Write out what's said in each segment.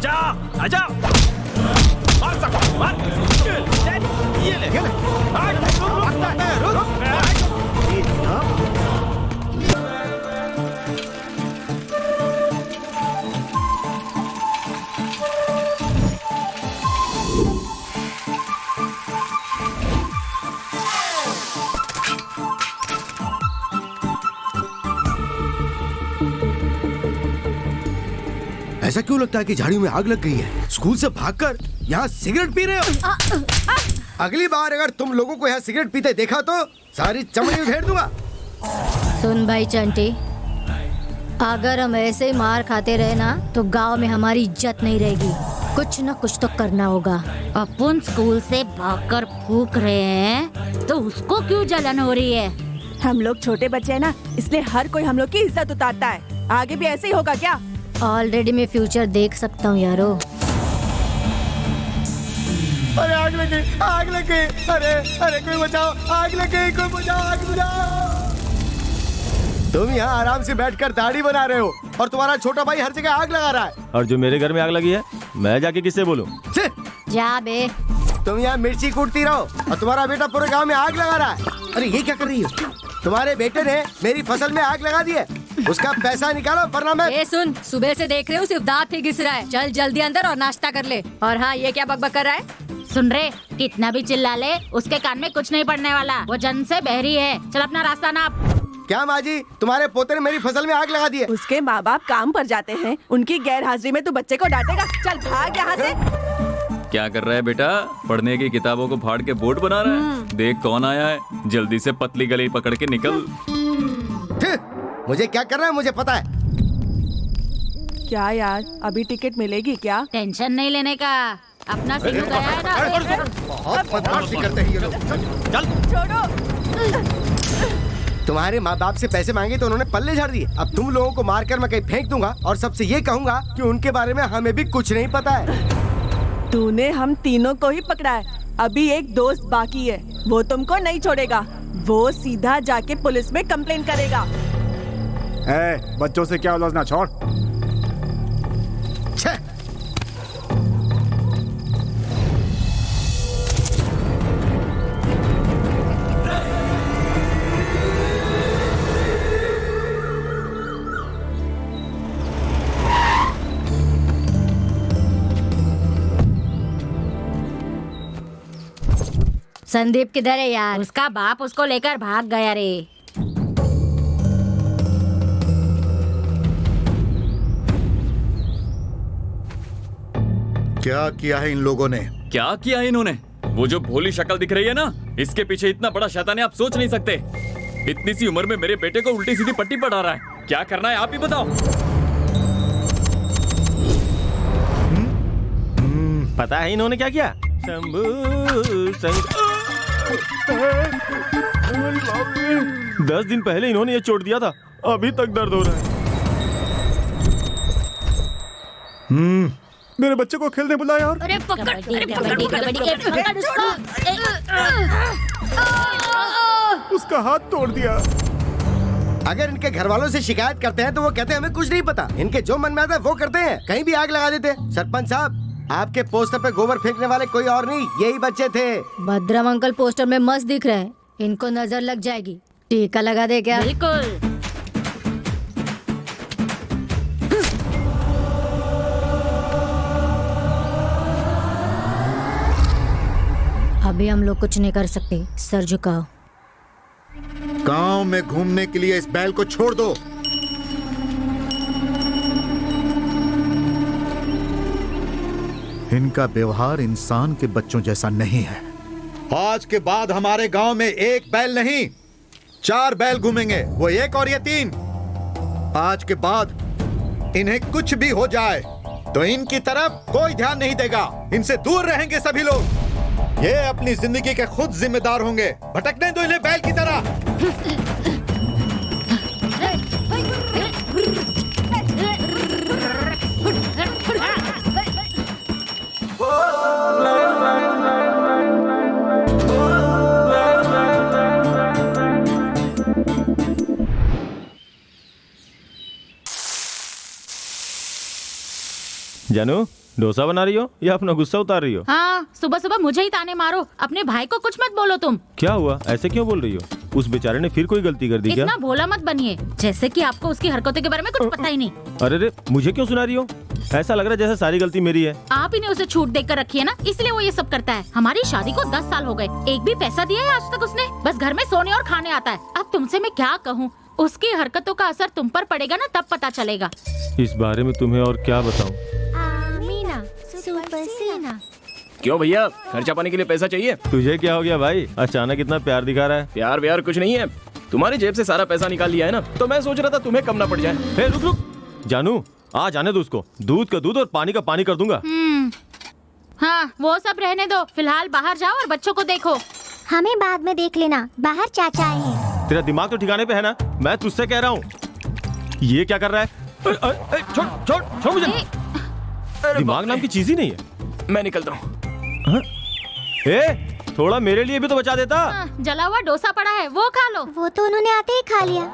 आजा आजा, मार सकता, मार, ये ले, ऐसा क्यों लगता है कि झाड़ियों में आग लग गई है? स्कूल से भागकर यहाँ सिगरेट पी रहे हो? अगली बार अगर तुम लोगों को यहाँ सिगरेट पीते देखा तो सारी चमड़ी उधेड़ दूंगा। सुन भाई चंटी, अगर हम ऐसे ही मार खाते रहे ना तो गांव में हमारी इज्जत नहीं रहेगी। कुछ न कुछ तो करना होगा। अपन स्कूल से भागकर फूक रहे हैं तो उसको क्यों जलन हो रही है? हम लोग छोटे बच्चे हैं ना, इसलिए हर कोई हम लोग की इज्जत उतारता है। आगे भी ऐसे ही होगा क्या? ऑलरेडी मैं फ्यूचर देख सकता हूँ यारो। अरे आग लग गई, आग लग गई, अरे अरे कोई बचाओ, आग लग गई, कोई बचाओ, आग बुझाओ। तुम यहाँ आराम से बैठकर दाढ़ी बना रहे हो और तुम्हारा छोटा भाई हर जगह आग लगा रहा है। और जो मेरे घर में आग लगी है मैं जाके किससे बोलूं? जा बे। तुम यहाँ मिर्ची कूटती रहो और तुम्हारा बेटा पूरे गांव में आग लगा रहा है। अरे ये क्या कर रही हो? तुम्हारे बेटे ने मेरी फसल में आग लगा दी है, उसका पैसा निकालो वरना मैं। ए सुन, सुबह से देख रहे हो सिर्फ दांत ही घिस रहा है। चल जल्दी अंदर और नाश्ता कर ले। और हाँ, ये क्या बकबक कर रहा है? सुन रहे, कितना भी चिल्ला ले उसके कान में कुछ नहीं पड़ने वाला। वो जन से बहरी है। चल अपना रास्ता नाप। क्या माँ जी, तुम्हारे पोते ने मेरी फसल में आग लगा दी है। उसके माँ बाप काम पर जाते हैं, उनकी गैर हाजिरी में तू बच्चे को डांटेगा? चल भाग यहाँ से। क्या कर रहा है बेटा? पढ़ने की किताबों को फाड़ के बोर्ड बना रहा है? देख कौन आया है, जल्दी से पतली गली पकड़ के निकल। मुझे क्या करना है मुझे पता है। क्या यार, अभी टिकट मिलेगी क्या? टेंशन नहीं लेने का, अपना सिंह गया है ना। बहुत बदमाशी करते हैं ये लोग। चल छोड़ो। तुम्हारे माँ बाप से पैसे मांगे तो उन्होंने पल्ले झाड़ दिए। अब तुम लोगों को मारकर मैं कहीं फेंक दूंगा और सबसे ये कहूंगा कि उनके बारे में हमें भी कुछ नहीं पता है। तूने हम तीनों को ही पकड़ा है, अभी एक दोस्त बाकी है, वो तुमको नहीं छोड़ेगा। वो सीधा जाके पुलिस में कंप्लेन करेगा। बच्चों से क्या उलझना, छोड़। संदीप किधर है यार? उसका बाप उसको लेकर भाग गया रे। क्या किया है इन लोगों ने? क्या किया है इन्होंने? वो जो भोली शक्ल दिख रही है ना, इसके पीछे इतना बड़ा शैतान है आप सोच नहीं सकते। इतनी सी उम्र में मेरे बेटे को उल्टी सीधी पट्टी पढ़ा रहा है। क्या करना है आप ही बताओ। पता है इन्होंने क्या किया? शंभू शंकर, 10 दिन पहले इन्होंने ये चोट दिया था, अभी तक दर्द हो रहा है। मेरे बच्चे को खेलने बुलाया और अरे पकड़, कबड्डी पकड़ उसको। उसका हाथ तोड़ दिया। अगर इनके घर वालों से शिकायत करते हैं तो वो कहते हैं हमें कुछ नहीं पता। इनके जो मन में आता है वो करते हैं, कहीं भी आग लगा देते हैं। सरपंच साहब, आपके पोस्टर पे गोबर फेंकने वाले कोई और नहीं, यही बच्चे थे। भद्रम अंकल पोस्टर में मस्त दिख रहे हैं, इनको नजर लग जाएगी। टीका लगा दे क्या? बिल्कुल। अभी हम लोग कुछ नहीं कर सकते, सर झुकाओ। गांव में घूमने के लिए इस बैल को छोड़ दो। इनका व्यवहार इंसान के बच्चों जैसा नहीं है। आज के बाद हमारे गांव में एक बैल नहीं, 4 बैल घूमेंगे, वो एक और ये 3। आज के बाद इन्हें कुछ भी हो जाए तो इनकी तरफ कोई ध्यान नहीं देगा। इनसे दूर रहेंगे सभी लोग। ये अपनी जिंदगी के खुद जिम्मेदार होंगे। भटकने दो इन्हें बैल की तरह। जानू, डोसा बना रही हो या अपना गुस्सा उतार रही हो? हाँ, सुबह सुबह मुझे ही ताने मारो, अपने भाई को कुछ मत बोलो तुम। क्या हुआ, ऐसे क्यों बोल रही हो? उस बेचारे ने फिर कोई गलती कर दी क्या? इतना भोला मत बनिए, जैसे कि आपको उसकी हरकतों के बारे में कुछ पता ही नहीं। अरे रे, मुझे क्यों सुना रही हो? ऐसा लग रहा है जैसे सारी गलती मेरी है। आप ही ने उसे छूट देकर रखी है ना, इसलिए वो ये सब करता है। हमारी शादी को 10 साल हो गए, एक भी पैसा दिया है आज तक उसने? बस घर में सोने और खाने आता है। अब तुमसे मैं क्या कहूँ, उसकी हरकतों का असर तुम पर पड़ेगा ना, तब पता चलेगा। इस बारे में तुम्हें और क्या बताऊं? क्यों भैया, खर्चा पानी के लिए पैसा चाहिए? तुझे क्या हो गया भाई, अचानक इतना प्यार दिखा रहा है? प्यार व्यार कुछ नहीं है, तुम्हारी जेब से सारा पैसा निकाल लिया है ना, तो मैं सोच रहा था तुम्हें कम ना पड़ जाए। हे रुक रुक, जानू आ जाने दो उसको, दूध का दूध और पानी का पानी कर दूंगा। हाँ, वो सब रहने दो, फिलहाल बाहर जाओ और बच्चों को देखो। हमें बाद में देख लेना, बाहर चाचा आए हैं। तेरा दिमाग तो ठिकाने पे है ना? मैं तुझसे कह रहा हूँ, ये क्या कर रहा है? छोड़ छोड़ छोड़ मुझे, दिमाग नाम की चीज ही नहीं है। मैं निकलता हूँ। थोड़ा मेरे लिए भी तो बचा देता। जला हुआ डोसा पड़ा है, वो खा लो। वो तो उन्होंने आते ही खा लिया।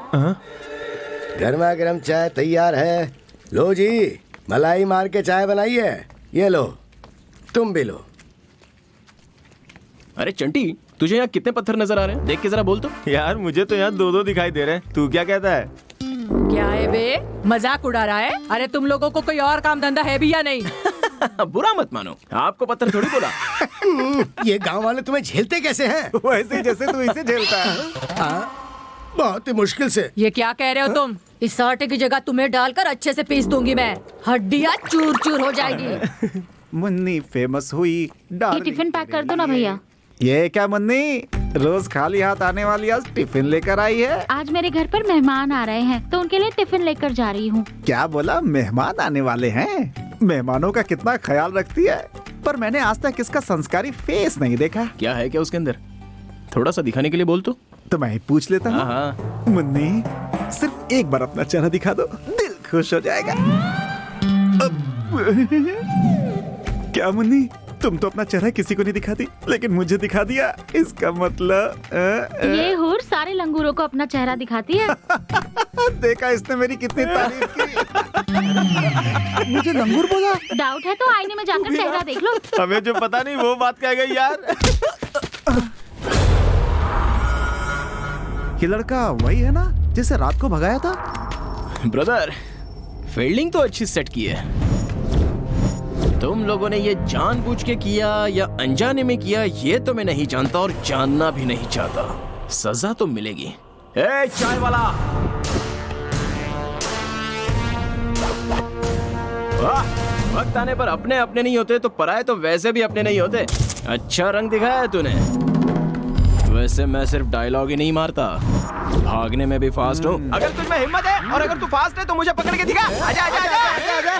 गर्मा गर्म चाय तैयार है। लो जी, मलाई मार के चाय बनाई है, ये लो, तुम भी लो। अरे चंटी, तुझे यहाँ कितने पत्थर नजर आ रहे हैं? देख के जरा बोल तो। यार मुझे तो यहाँ 2-2 दिखाई दे रहे हैं, तू क्या कहता है? क्या है बे, मजाक उड़ा रहा है? अरे तुम लोगों को कोई और काम धंधा है भी या नहीं? बुरा मत मानो, आपको पत्थर थोड़ी बोला। ये गांव वाले तुम्हें झेलते कैसे हैं? वैसे जैसे तू इसे झेलता है। बहुत ही मुश्किल से। ये क्या कह रहे हो तुम? इस आटे की जगह तुम्हें डालकर अच्छे से पीस दूंगी मैं, हड्डियाँ चूर चूर हो जाएगी। मुन्नी फेमस हुई। ये टिफिन पैक कर दो ना भैया। ये क्या मुन्नी, रोज खाली हाथ आने वाली आज टिफिन लेकर आई है? आज मेरे घर पर मेहमान आ रहे हैं, तो उनके लिए टिफिन लेकर जा रही हूँ। क्या बोला, मेहमान आने वाले हैं? मेहमानों का कितना ख्याल रखती है, पर मैंने आज तक इसका संस्कारी फेस नहीं देखा। क्या है क्या उसके अंदर? थोड़ा सा दिखाने के लिए बोल तो मैं ही पूछ लेता हूँ। हाँ। मुन्नी, सिर्फ एक बार अपना चेहरा दिखा दो, दिल खुश हो जाएगा। क्या मुन्नी, तुम तो अपना चेहरा किसी को नहीं दिखाती, लेकिन मुझे दिखा दिया, इसका मतलब ये हूर सारे लंगूरों को अपना चेहरा दिखाती है। देखा इसने मेरी कितनी तारीफ की। मुझे लंगूर बोला। डाउट है तो आईने में जाकर चेहरा देख लो। हमें जो पता नहीं वो बात कह गई यार। ये लड़का वही है ना जिसे रात को भगाया था? ब्रदर, फील्डिंग तो अच्छी सेट की है। तुम लोगों ने ये जानबूझ के किया या अनजाने में किया, ये तो मैं नहीं जानता और जानना भी नहीं चाहता। सजा तो मिलेगी। ए चाय वाला, वाह, वक्त आने पर अपने अपने नहीं होते तो पराए तो वैसे भी अपने नहीं होते। अच्छा रंग दिखाया है तूने। वैसे मैं सिर्फ डायलॉग ही नहीं मारता, भागने में भी फास्ट हूँ। अगर तुझ में हिम्मत है और अगर तू फास्ट है तो मुझे पकड़ के दिखा। आजा आजा आजा, आजा।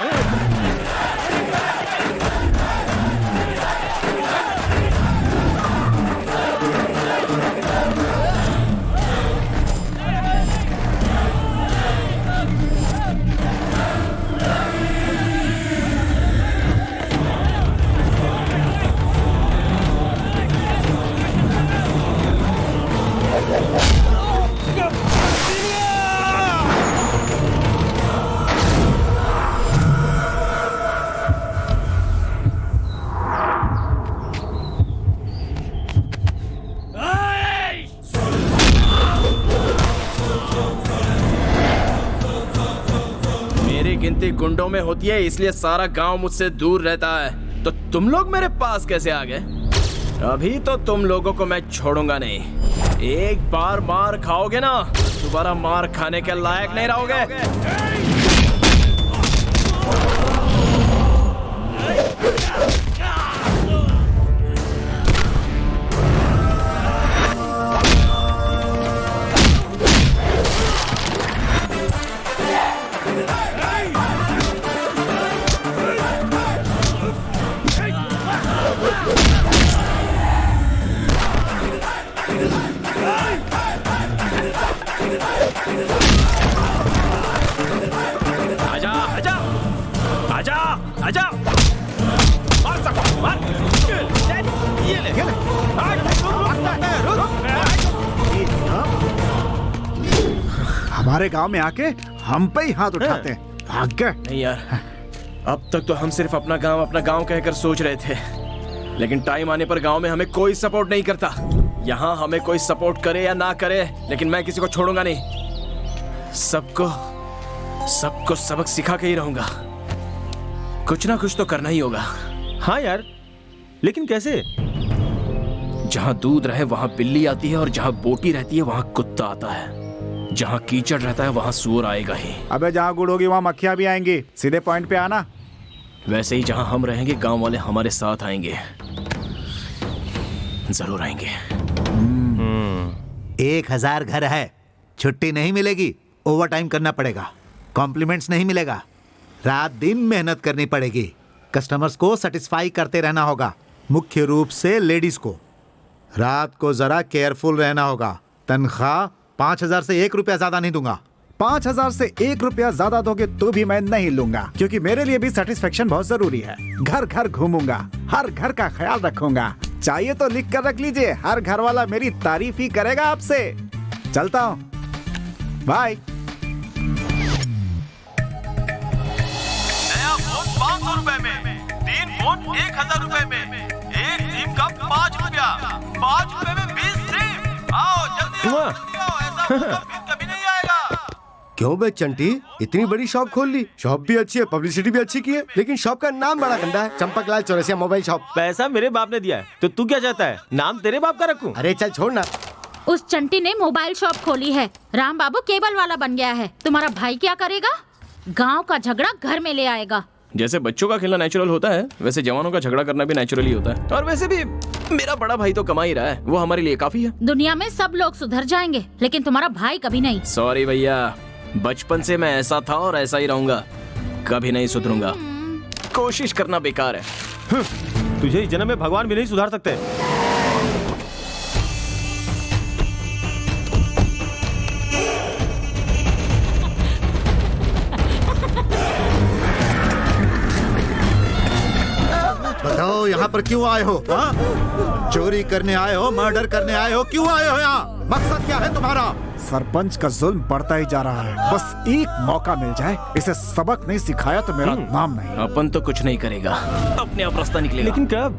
गिनती गुंडों में होती है, इसलिए सारा गांव मुझसे दूर रहता है। तो तुम लोग मेरे पास कैसे आ गए? अभी तो तुम लोगों को मैं छोड़ूंगा नहीं। एक बार मार खाओगे ना, दोबारा मार खाने के लायक नहीं रहोगे। आजा आजा आजा आजा, मार सकता, मार। ये ले, हमारे गांव में आके हम पे ही हाथ उठाते हैं। भाग गए। नहीं यार, अब तक तो हम सिर्फ अपना गांव कहकर सोच रहे थे, लेकिन टाइम आने पर गांव में हमें कोई सपोर्ट नहीं करता। यहाँ हमें कोई सपोर्ट करे या ना करे, लेकिन मैं किसी को छोड़ूंगा नहीं। सबको सबक सिखा के ही रहूंगा। कुछ ना कुछ तो करना ही होगा। हाँ यार, लेकिन कैसे? जहाँ दूध रहे वहाँ बिल्ली आती है, और जहाँ बोटी रहती है वहाँ कुत्ता आता है। जहाँ कीचड़ रहता है वहाँ सूअर आएगा ही। अबे जहाँ गुड़ होगी वहाँ मक्खियाँ भी आएंगी। सीधे पॉइंट पे आना। वैसे ही जहाँ हम रहेंगे गांव वाले हमारे साथ आएंगे, जरूर आएंगे। 1000 घर है, छुट्टी नहीं मिलेगी, ओवर टाइम करना पड़ेगा, कॉम्प्लीमेंट्स नहीं मिलेगा, रात दिन मेहनत करनी पड़ेगी, कस्टमर्स को सेटिस्फाई करते रहना होगा, मुख्य रूप से लेडीज को। रात को जरा केयरफुल रहना होगा। तनख्वाह 5000 से 1 रुपया ज्यादा नहीं दूंगा। 5000 से 1 रुपया ज्यादा दोगे तो भी मैं नहीं लूंगा, क्योंकि मेरे लिए भी सेटिस्फेक्शन बहुत जरूरी है। घर घर घूमूंगा, हर घर का ख्याल रखूंगा। चाहिए तो लिख कर रख लीजिए, हर घर वाला मेरी तारीफ ही करेगा आपसे। चलता हूँ, बाय। नया फोन 500 रुपए में, 3 फोन 1000 रुपए में, एक सिम का 5 रुपया, 5 रुपए में 20 सिम। आओ जल्दी आओ, ऐसा मौका फिर कभी नहीं आएगा। क्यों बे चंटी, इतनी बड़ी शॉप खोल ली? शॉप भी अच्छी है, पब्लिसिटी भी अच्छी की है, लेकिन शॉप का नाम बड़ा गंदा है, चंपकलाल चौरसिया मोबाइल शॉप। पैसा मेरे बाप ने दिया है, तो तू क्या चाहता है? नाम तेरे बाप का रखूं? अरे चल छोड़ ना। उस चंटी ने मोबाइल शॉप खोली है, राम बाबू केबल वाला बन गया है। तुम्हारा भाई क्या करेगा? गांव का झगड़ा घर में ले आएगा। जैसे बच्चों का खेलना नेचुरल होता है, वैसे जवानों का झगड़ा करना भी नेचुरली होता है। और वैसे भी मेरा बड़ा भाई तो कमा ही रहा है, वो हमारे लिए काफी है। दुनिया में सब लोग सुधर जाएंगे, लेकिन तुम्हारा भाई कभी नहीं। सॉरी भैया, बचपन से मैं ऐसा था और ऐसा ही रहूंगा, कभी नहीं सुधरूंगा। कोशिश करना बेकार है। तुझे इस जन्म में भगवान भी नहीं सुधार सकते। बताओ यहाँ पर क्यों आए हो? हाँ? चोरी करने आए हो, मर्डर करने आए हो, क्यों आए हो यहाँ? मकसद क्या है तुम्हारा? सरपंच का जुल्म बढ़ता ही जा रहा है, बस एक मौका मिल जाए, इसे सबक नहीं सिखाया तो मेरा नाम नहीं। अपन तो कुछ नहीं करेगा, अपने आप रास्ता निकलेगा। लेकिन कब?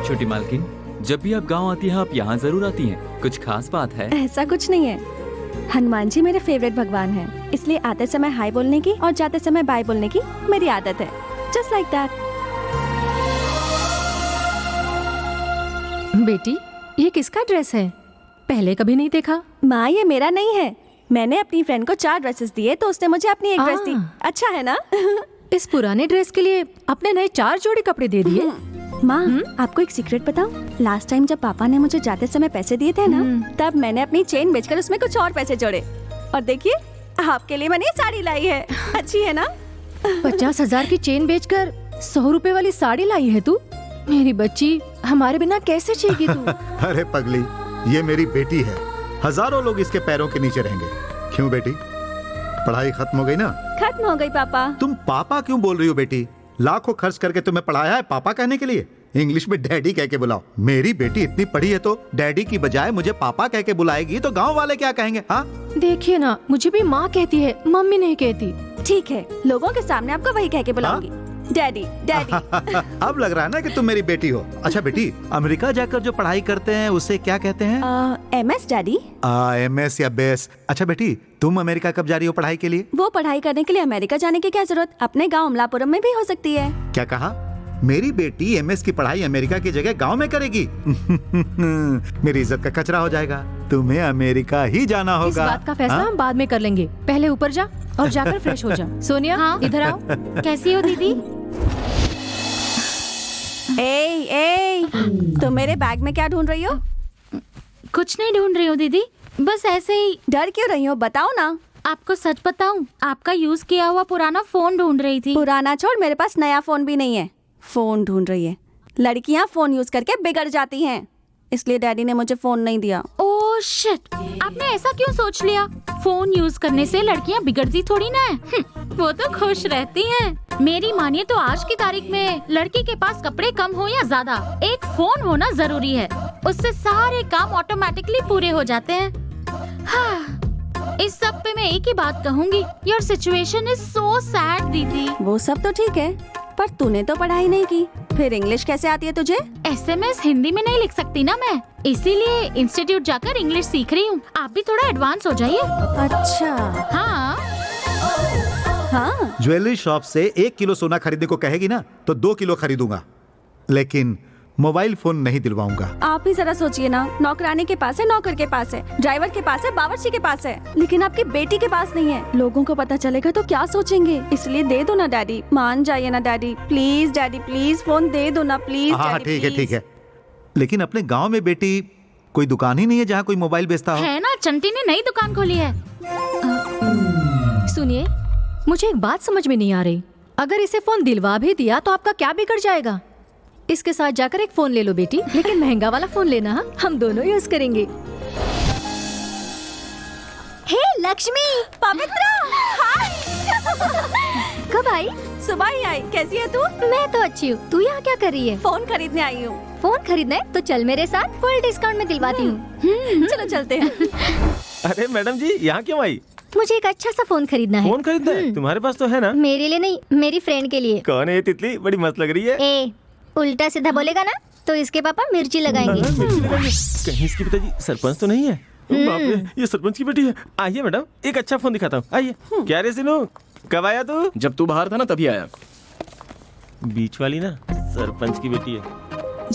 छोटी मालकिन, जब भी आप गांव आती हैं आप यहाँ जरूर आती हैं, कुछ खास बात है? ऐसा कुछ नहीं है, हनुमान जी मेरे फेवरेट भगवान हैं, इसलिए आते समय हाय बोलने की और जाते समय बाय बोलने की मेरी आदत है। Just like that. बेटी, ये किसका ड्रेस है? पहले कभी नहीं देखा। माँ, ये मेरा नहीं है, मैंने अपनी फ्रेंड को 4 ड्रेसेस दिए तो उसने मुझे अपनी एक ड्रेस दी। अच्छा है ना? इस पुराने ड्रेस के लिए अपने नए 4 जोड़ी कपड़े दे दिए। माँ, आपको एक सीक्रेट बताऊं? लास्ट टाइम जब पापा ने मुझे जाते समय पैसे दिए थे ना, तब मैंने अपनी चेन बेचकर उसमें कुछ और पैसे जोड़े, और देखिए आपके लिए मैंने साड़ी लाई है। अच्छी है ना? 50,000 की चेन बेचकर 100 रुपए वाली साड़ी लाई है तू? मेरी बच्ची, हमारे बिना कैसे जिएगी तू? अरे पगली, ये मेरी बेटी है, हजारों लोग इसके पैरों के नीचे रहेंगे। क्यों बेटी, पढ़ाई खत्म हो गई ना? खत्म हो गई पापा। तुम पापा क्यों बोल रही हो बेटी? लाखों खर्च करके तुम्हें पढ़ाया है पापा कहने के लिए? इंग्लिश में डैडी कह के बुलाओ। मेरी बेटी इतनी पढ़ी है तो डैडी की बजाय मुझे पापा कह के बुलाएगी तो गांव वाले क्या कहेंगे? हाँ, देखिए ना, मुझे भी माँ कहती है, मम्मी नहीं कहती। ठीक है, लोगों के सामने आपको वही कह के बुलाऊंगी, डैडी डैडी। अब लग रहा है ना कि तुम मेरी बेटी हो। अच्छा बेटी, अमेरिका जाकर जो पढ़ाई करते हैं उसे क्या कहते हैं? MS daddy. MS या बेस। अच्छा बेटी, तुम अमेरिका कब जा रही हो पढ़ाई के लिए? वो पढ़ाई करने के लिए अमेरिका जाने की क्या जरूरत, अपने गांव अमलापुरम में भी हो सकती है। क्या कहा? मेरी बेटी MS की पढ़ाई अमेरिका की जगह गांव में करेगी? मेरी इज्जत का कचरा हो जाएगा। तुम्हें अमेरिका ही जाना होगा। इस बात का फैसला हम बाद में कर लेंगे, पहले ऊपर जा और जाकर फ्रेश हो जा। सोनिया, हाँ? इधर आओ। कैसी हो दीदी? ए, तुम मेरे बैग में क्या ढूंढ रही हो? कुछ नहीं ढूंढ रही हो दीदी, बस ऐसे ही। डर क्यों रही हो, बताओ ना। आपको सच बताऊं, आपका यूज किया हुआ पुराना फोन ढूंढ रही थी। पुराना छोड़, मेरे पास नया फोन भी नहीं है। फोन ढूंढ रही है। लड़कियां फोन यूज करके बिगड़ जाती हैं, इसलिए डैडी ने मुझे फोन नहीं दिया। ओह शिट, आपने ऐसा क्यों सोच लिया? फोन यूज करने से लड़कियां बिगड़ती थोड़ी ना है, वो तो खुश रहती हैं। मेरी मानिए तो आज की तारीख में लड़की के पास कपड़े कम हो या ज्यादा, एक फोन होना जरूरी है। उससे सारे काम ऑटोमेटिकली पूरे हो जाते हैं। हाँ, इस सब पे मैं एक ही बात कहूँगी, your situation is so sad दीदी। वो सब तो ठीक है, पर तूने तो पढ़ाई नहीं की, फिर इंग्लिश कैसे आती है तुझे? SMS हिंदी में नहीं लिख सकती ना मैं, इसीलिए इंस्टीट्यूट जाकर इंग्लिश सीख रही हूँ। आप भी थोड़ा एडवांस हो जाइए। अच्छा। हाँ हाँ। ज्वेलरी शॉप से 1 किलो सोना खरीदने को कहेगी ना तो 2 किलो खरीदूंगा, लेकिन मोबाइल फोन नहीं दिलवाऊंगा। आप ही जरा सोचिए ना, नौकरानी के पास है, नौकर के पास है, ड्राइवर के पास है, बावर्ची के पास है, लेकिन आपकी बेटी के पास नहीं है। लोगों को पता चलेगा तो क्या सोचेंगे, इसलिए दे दो ना डैडी, मान जाइए ना daddy, please daddy please phone दे दो ना प्लीज। हाँ ठीक है, लेकिन अपने गांव में बेटी कोई दुकान ही नहीं है जहाँ कोई मोबाइल बेचता हो। है ना, चंटी ने नई दुकान खोली है। सुनिए, मुझे एक बात समझ में नहीं आ रही, अगर इसे फोन दिलवा भी दिया तो आपका क्या बिगड़ जाएगा? इसके साथ जाकर एक फोन ले लो बेटी, लेकिन महंगा वाला फोन लेना, हम दोनों यूज करेंगे। हे लक्ष्मी, पवित्रा, हाय। कब आई? सुबह ही आई। कैसी है तू? मैं तो अच्छी हूँ। तू यहाँ क्या कर रही है? फोन खरीदने आई हूँ। फोन खरीदना है तो चल मेरे साथ, फुल डिस्काउंट में दिलवाती हूँ। चलो चलते हैं। अरे मैडम जी, यहाँ क्यों आई? मुझे एक अच्छा सा फोन खरीदना है। फोन खरीदना है? तुम्हारे पास तो है ना? मेरे लिए नहीं, मेरी फ्रेंड के लिए। कौन है ये तितली? बड़ी मस्त लग रही है। ए, उल्टा सीधा बोलेगा ना तो इसके पापा मिर्ची लगाएंगे। कहीं इसके पिताजी सरपंच तो नहीं है? बाप रे, ये सरपंच की बेटी है। आइए मैडम, एक अच्छा फोन दिखाता हूँ, आइए। क्या रे सिनू, कब आया तू? जब तू बाहर था ना तभी आया। बीच वाली ना सरपंच की बेटी है।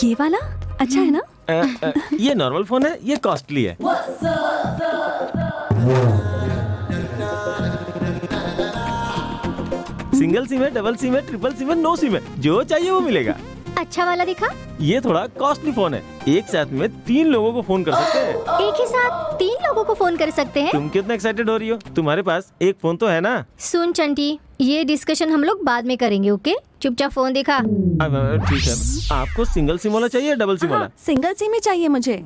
ये वाला अच्छा है ना? ये नॉर्मल फोन है, ये कॉस्टली है। सिंगल सिम है, डबल सिम है, ट्रिपल सिम है, नो सिम है, जो चाहिए वो मिलेगा। अच्छा वाला दिखा। ये थोड़ा कॉस्टली फोन है, एक साथ में 3 लोगों को फोन कर सकते हैं। एक ही साथ 3 लोगों को फोन कर सकते हैं? तुम कितना एक्साइटेड हो रही हो? तुम्हारे पास एक फोन तो है ना? सुन चंटी, ये डिस्कशन हम लोग बाद में करेंगे, ओके? चुपचाप फोन दिखा। ठीक है। आपको सिंगल सिम वाला चाहिए, डबल सिम वाला? सिंगल सिम ही चाहिए मुझे।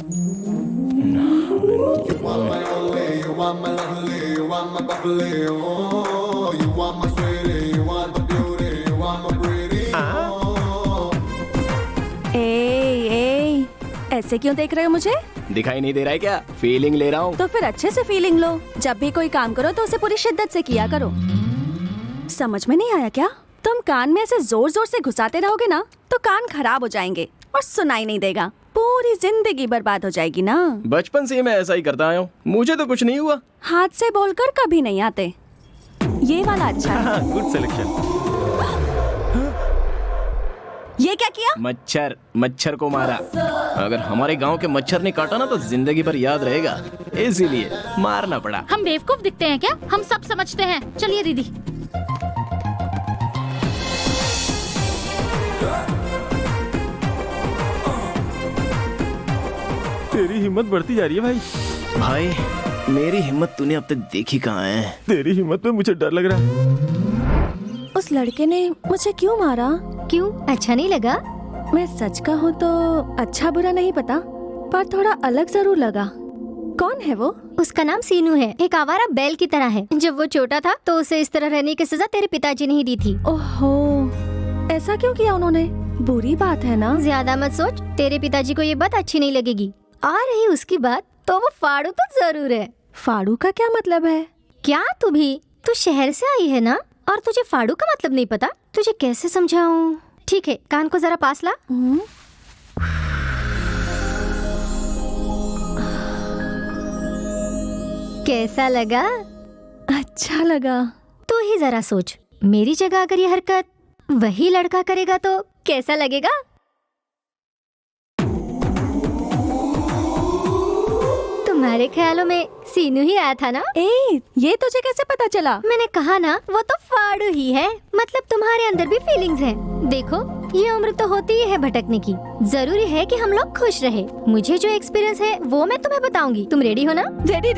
ए, ऐसे क्यों देख रहे हो मुझे? दिखाई नहीं दे रहा है क्या? फीलिंग ले रहा हूँ। तो फिर अच्छे से फीलिंग लो। जब भी कोई काम करो तो उसे पूरी शिद्दत से किया करो। समझ में नहीं आया क्या? तुम कान में ऐसे जोर जोर से घुसाते रहोगे ना तो कान खराब हो जाएंगे और सुनाई नहीं देगा, पूरी जिंदगी बर्बाद हो जाएगी ना। बचपन से मैं ऐसा ही करता आया हूँ, मुझे तो कुछ नहीं हुआ। हाथ से बोलकर कभी नहीं आते। ये वाला अच्छा है। Good selection. ये क्या किया? मच्छर को मारा। अगर हमारे गांव के मच्छर ने काटा ना तो जिंदगी भर याद रहेगा, इसीलिए मारना पड़ा। हम बेवकूफ दिखते हैं क्या? हम सब समझते हैं। चलिए दीदी। तेरी हिम्मत बढ़ती जा रही है भाई। भाई मेरी हिम्मत तूने अब तक देखी कहाँ है? तेरी हिम्मत पे मुझे डर लग रहा है। उस लड़के ने मुझे क्यों मारा? क्यों, अच्छा नहीं लगा? मैं सच कहूँ तो अच्छा बुरा नहीं पता, पर थोड़ा अलग जरूर लगा। कौन है वो? उसका नाम सीनू है, एक आवारा बैल की तरह है। जब वो छोटा था तो उसे इस तरह रहने की सजा तेरे पिताजी ने ही दी थी। ओहो, ऐसा क्यों किया उन्होंने? बुरी बात है ना? ज्यादा मत सोच, तेरे पिताजी को ये बात अच्छी नहीं लगेगी। आ रही उसकी बात तो वो फाड़ू तो जरूर है। फाड़ू का क्या मतलब है? क्या तू शहर से आई है ना, और तुझे फाड़ू का मतलब नहीं पता? तुझे कैसे समझाऊं? ठीक है, कान को जरा पास ला। कैसा लगा? अच्छा लगा। तू ही जरा सोच, मेरी जगह अगर ये हरकत वही लड़का करेगा तो कैसा लगेगा? तुम्हारे ख्यालों में सीनू ही आया था ना? ये तुझे कैसे पता चला? मैंने कहा ना, वो तो फाड़ू ही है। मतलब तुम्हारे अंदर भी फीलिंग्स हैं। देखो, ये उम्र तो होती ही है भटकने की। जरूरी है कि हम लोग खुश रहे। मुझे जो एक्सपीरियंस है वो मैं तुम्हें बताऊंगी। तुम रेडी हो ना? रेडी।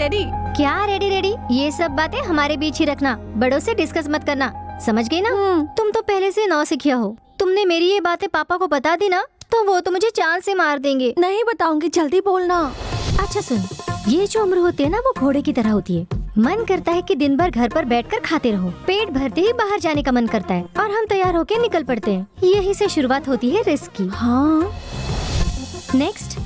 क्या रेडी? ये सब बातें हमारे बीच ही रखना, बड़ों से डिस्कस मत करना, समझ गई ना? तुम तो पहले से नौसिखिया हो। तुमने मेरी ये बातें पापा को बता दी ना तो वो तो मुझे जान से मार देंगे। नहीं बताऊंगी, जल्दी बोलना। अच्छा सुन, ये जो उम्र होती है ना वो घोड़े की तरह होती है। मन करता है कि दिन भर घर पर बैठकर खाते रहो, पेट भरते ही बाहर जाने का मन करता है और हम तैयार होकर निकल पड़ते हैं। यही से शुरुआत होती है रिस्क की। हाँ। नेक्स्ट,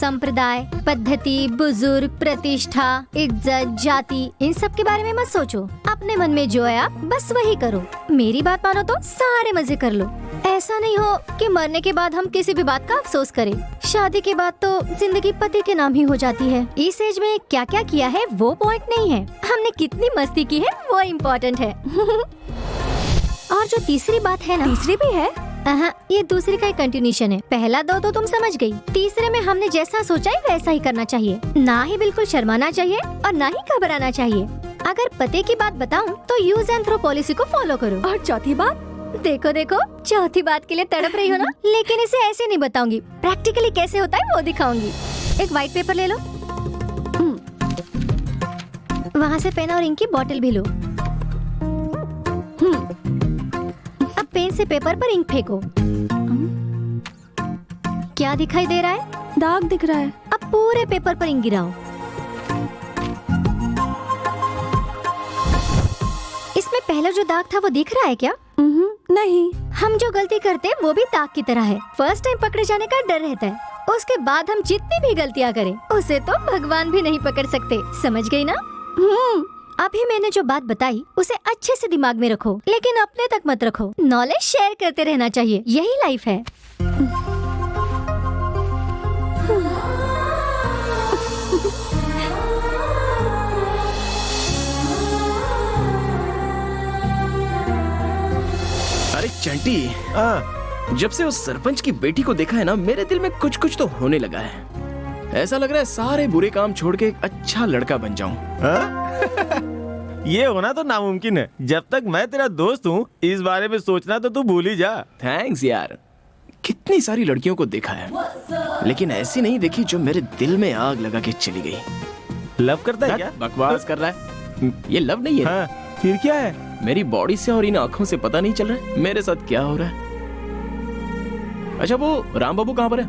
संप्रदाय, पद्धति, बुजुर्ग, प्रतिष्ठा, इज्जत, जाति, इन सब के बारे में मत सोचो। अपने मन में जो है आप बस वही करो। मेरी बात मानो तो सारे मजे कर लो। ऐसा नहीं हो कि मरने के बाद हम किसी भी बात का अफसोस करें। शादी के बाद तो जिंदगी पति के नाम ही हो जाती है। इस एज में क्या क्या किया है वो पॉइंट नहीं है, हमने कितनी मस्ती की है वो इम्पोर्टेंट है। और जो तीसरी बात है ना, तीसरी भी है? ये दूसरे का कंटिन्यूशन है। पहला दो तो तुम समझ गई, तीसरे में हमने जैसा सोचा है वैसा ही करना चाहिए। ना ही बिल्कुल शर्माना चाहिए और ना ही घबराना चाहिए। अगर पते की बात बताऊं तो यूज एंड थ्रो पॉलिसी को फॉलो करो। और चौथी बात, देखो देखो चौथी बात के लिए तड़प रही हो ना, लेकिन इसे ऐसे नहीं बताऊंगी, प्रैक्टिकली कैसे होता है वो दिखाऊंगी। एक व्हाइट पेपर ले लो, वहाँ से पेन और इंक की बोतल भी लो। अब पेन से पेपर पर इंक फेंको। क्या दिखाई दे रहा है? दाग दिख रहा है। अब पूरे पेपर पर इंक गिराओ। इसमें पहला जो दाग था वो दिख रहा है क्या? नहीं। हम जो गलती करते हैं वो भी दाग की तरह है। फर्स्ट टाइम पकड़े जाने का डर रहता है, उसके बाद हम जितनी भी गलतियाँ करें उसे तो भगवान भी नहीं पकड़ सकते। समझ गई ना? अभी मैंने जो बात बताई उसे अच्छे से दिमाग में रखो, लेकिन अपने तक मत रखो। नॉलेज शेयर करते रहना चाहिए, यही लाइफ है। अरे चंटी, जब से उस सरपंच की बेटी को देखा है ना, मेरे दिल में कुछ कुछ तो होने लगा है। ऐसा लग रहा है सारे बुरे काम छोड़ के एक अच्छा लड़का बन जाऊं। ये होना तो नामुमकिन है। जब तक मैं तेरा दोस्त हूँ इस बारे में सोचना तो तू भूल ही जा। थैंक्स यार। कितनी सारी लड़कियों को देखा है, लेकिन ऐसी नहीं देखी जो मेरे दिल में आग लगा के चली गई। लव करता है क्या? बकवास कर रहा है। ये लव नहीं है। हाँ, फिर क्या है? मेरी बॉडी से और इन आंखों से पता नहीं चल रहा है मेरे साथ क्या हो रहा है। अच्छा वो राम बाबू कहाँ पर है?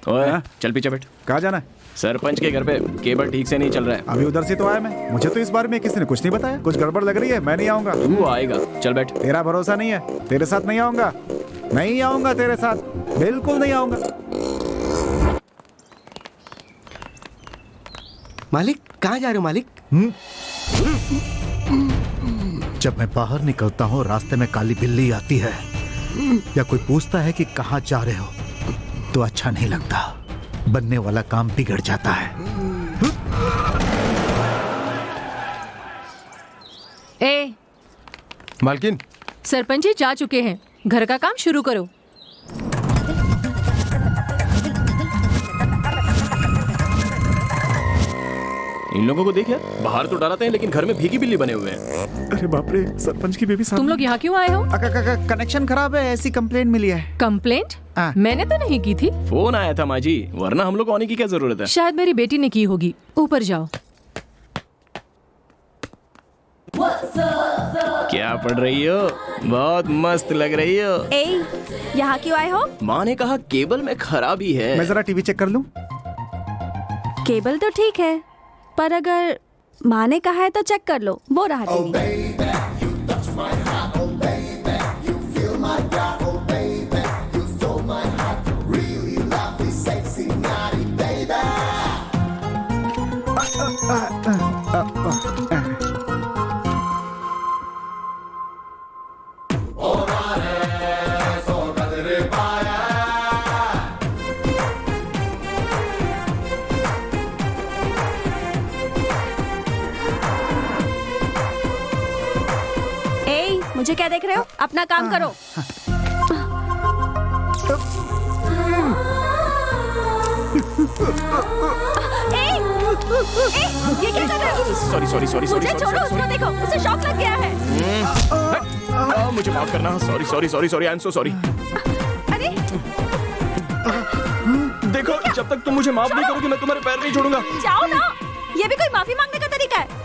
ओए, चल पीछे बैठ। कहाँ जाना है? सरपंच के घर पे केबल ठीक से नहीं चल रहा है। अभी उधर से तो आया मैं। मुझे तो इस बारे में किसी ने कुछ नहीं बताया। कुछ गड़बड़ लग रही है, मैं नहीं आऊंगा। तू आएगा, चल बैठ। तेरा भरोसा नहीं है, तेरे साथ नहीं आऊंगा। नहीं आऊंगा तेरे साथ, बिल्कुल नहीं आऊंगा। मालिक कहाँ जा रहे हो मालिक? जब मैं बाहर निकलता हूँ रास्ते में काली बिल्ली आती है या कोई पूछता है कि कहाँ जा रहे हो तो अच्छा नहीं लगता। बनने वाला काम बिगड़ जाता है। ए मालकिन, सरपंच जी जा चुके हैं, घर का काम शुरू करो। इन लोगों को देखिए, बाहर तो डराते हैं लेकिन घर में भीगी बिल्ली बने हुए हैं। अरे बाप रे, सरपंच की बेबी। तुम लोग यहाँ क्यों आए हो? कनेक्शन खराब है, ऐसी कंप्लेंट मिली है। कंप्लेंट? मैंने तो नहीं की थी। फोन आया था माँ जी, वरना हम लोग को आने की क्या जरूरत है? शायद मेरी बेटी ने की होगी। ऊपर जाओ। क्या पढ़ रही हो? बहुत मस्त लग रही हो। ए, यहाँ क्यों आए हो? माँ ने कहा केबल में खराबी है। मैं जरा टीवी चेक कर लूं। केबल तो ठीक है, पर अगर माँ ने कहा है तो चेक कर लो। वो रहा टीवी। मुझे क्या देख रहे हो? अपना काम करो। ये क्या कर रहे हो? Sorry sorry sorry sorry. मुझे छोड़ो, उसको देखो, उसे शॉक लग गया है। मुझे माफ करना। Sorry sorry sorry sorry, I am so sorry. अरे देखो, जब तक तुम मुझे माफ नहीं करोगी मैं तुम्हारे पैर नहीं छोड़ूंगा। जाओ ना, ये भी कोई माफी मांगने का तरीका है?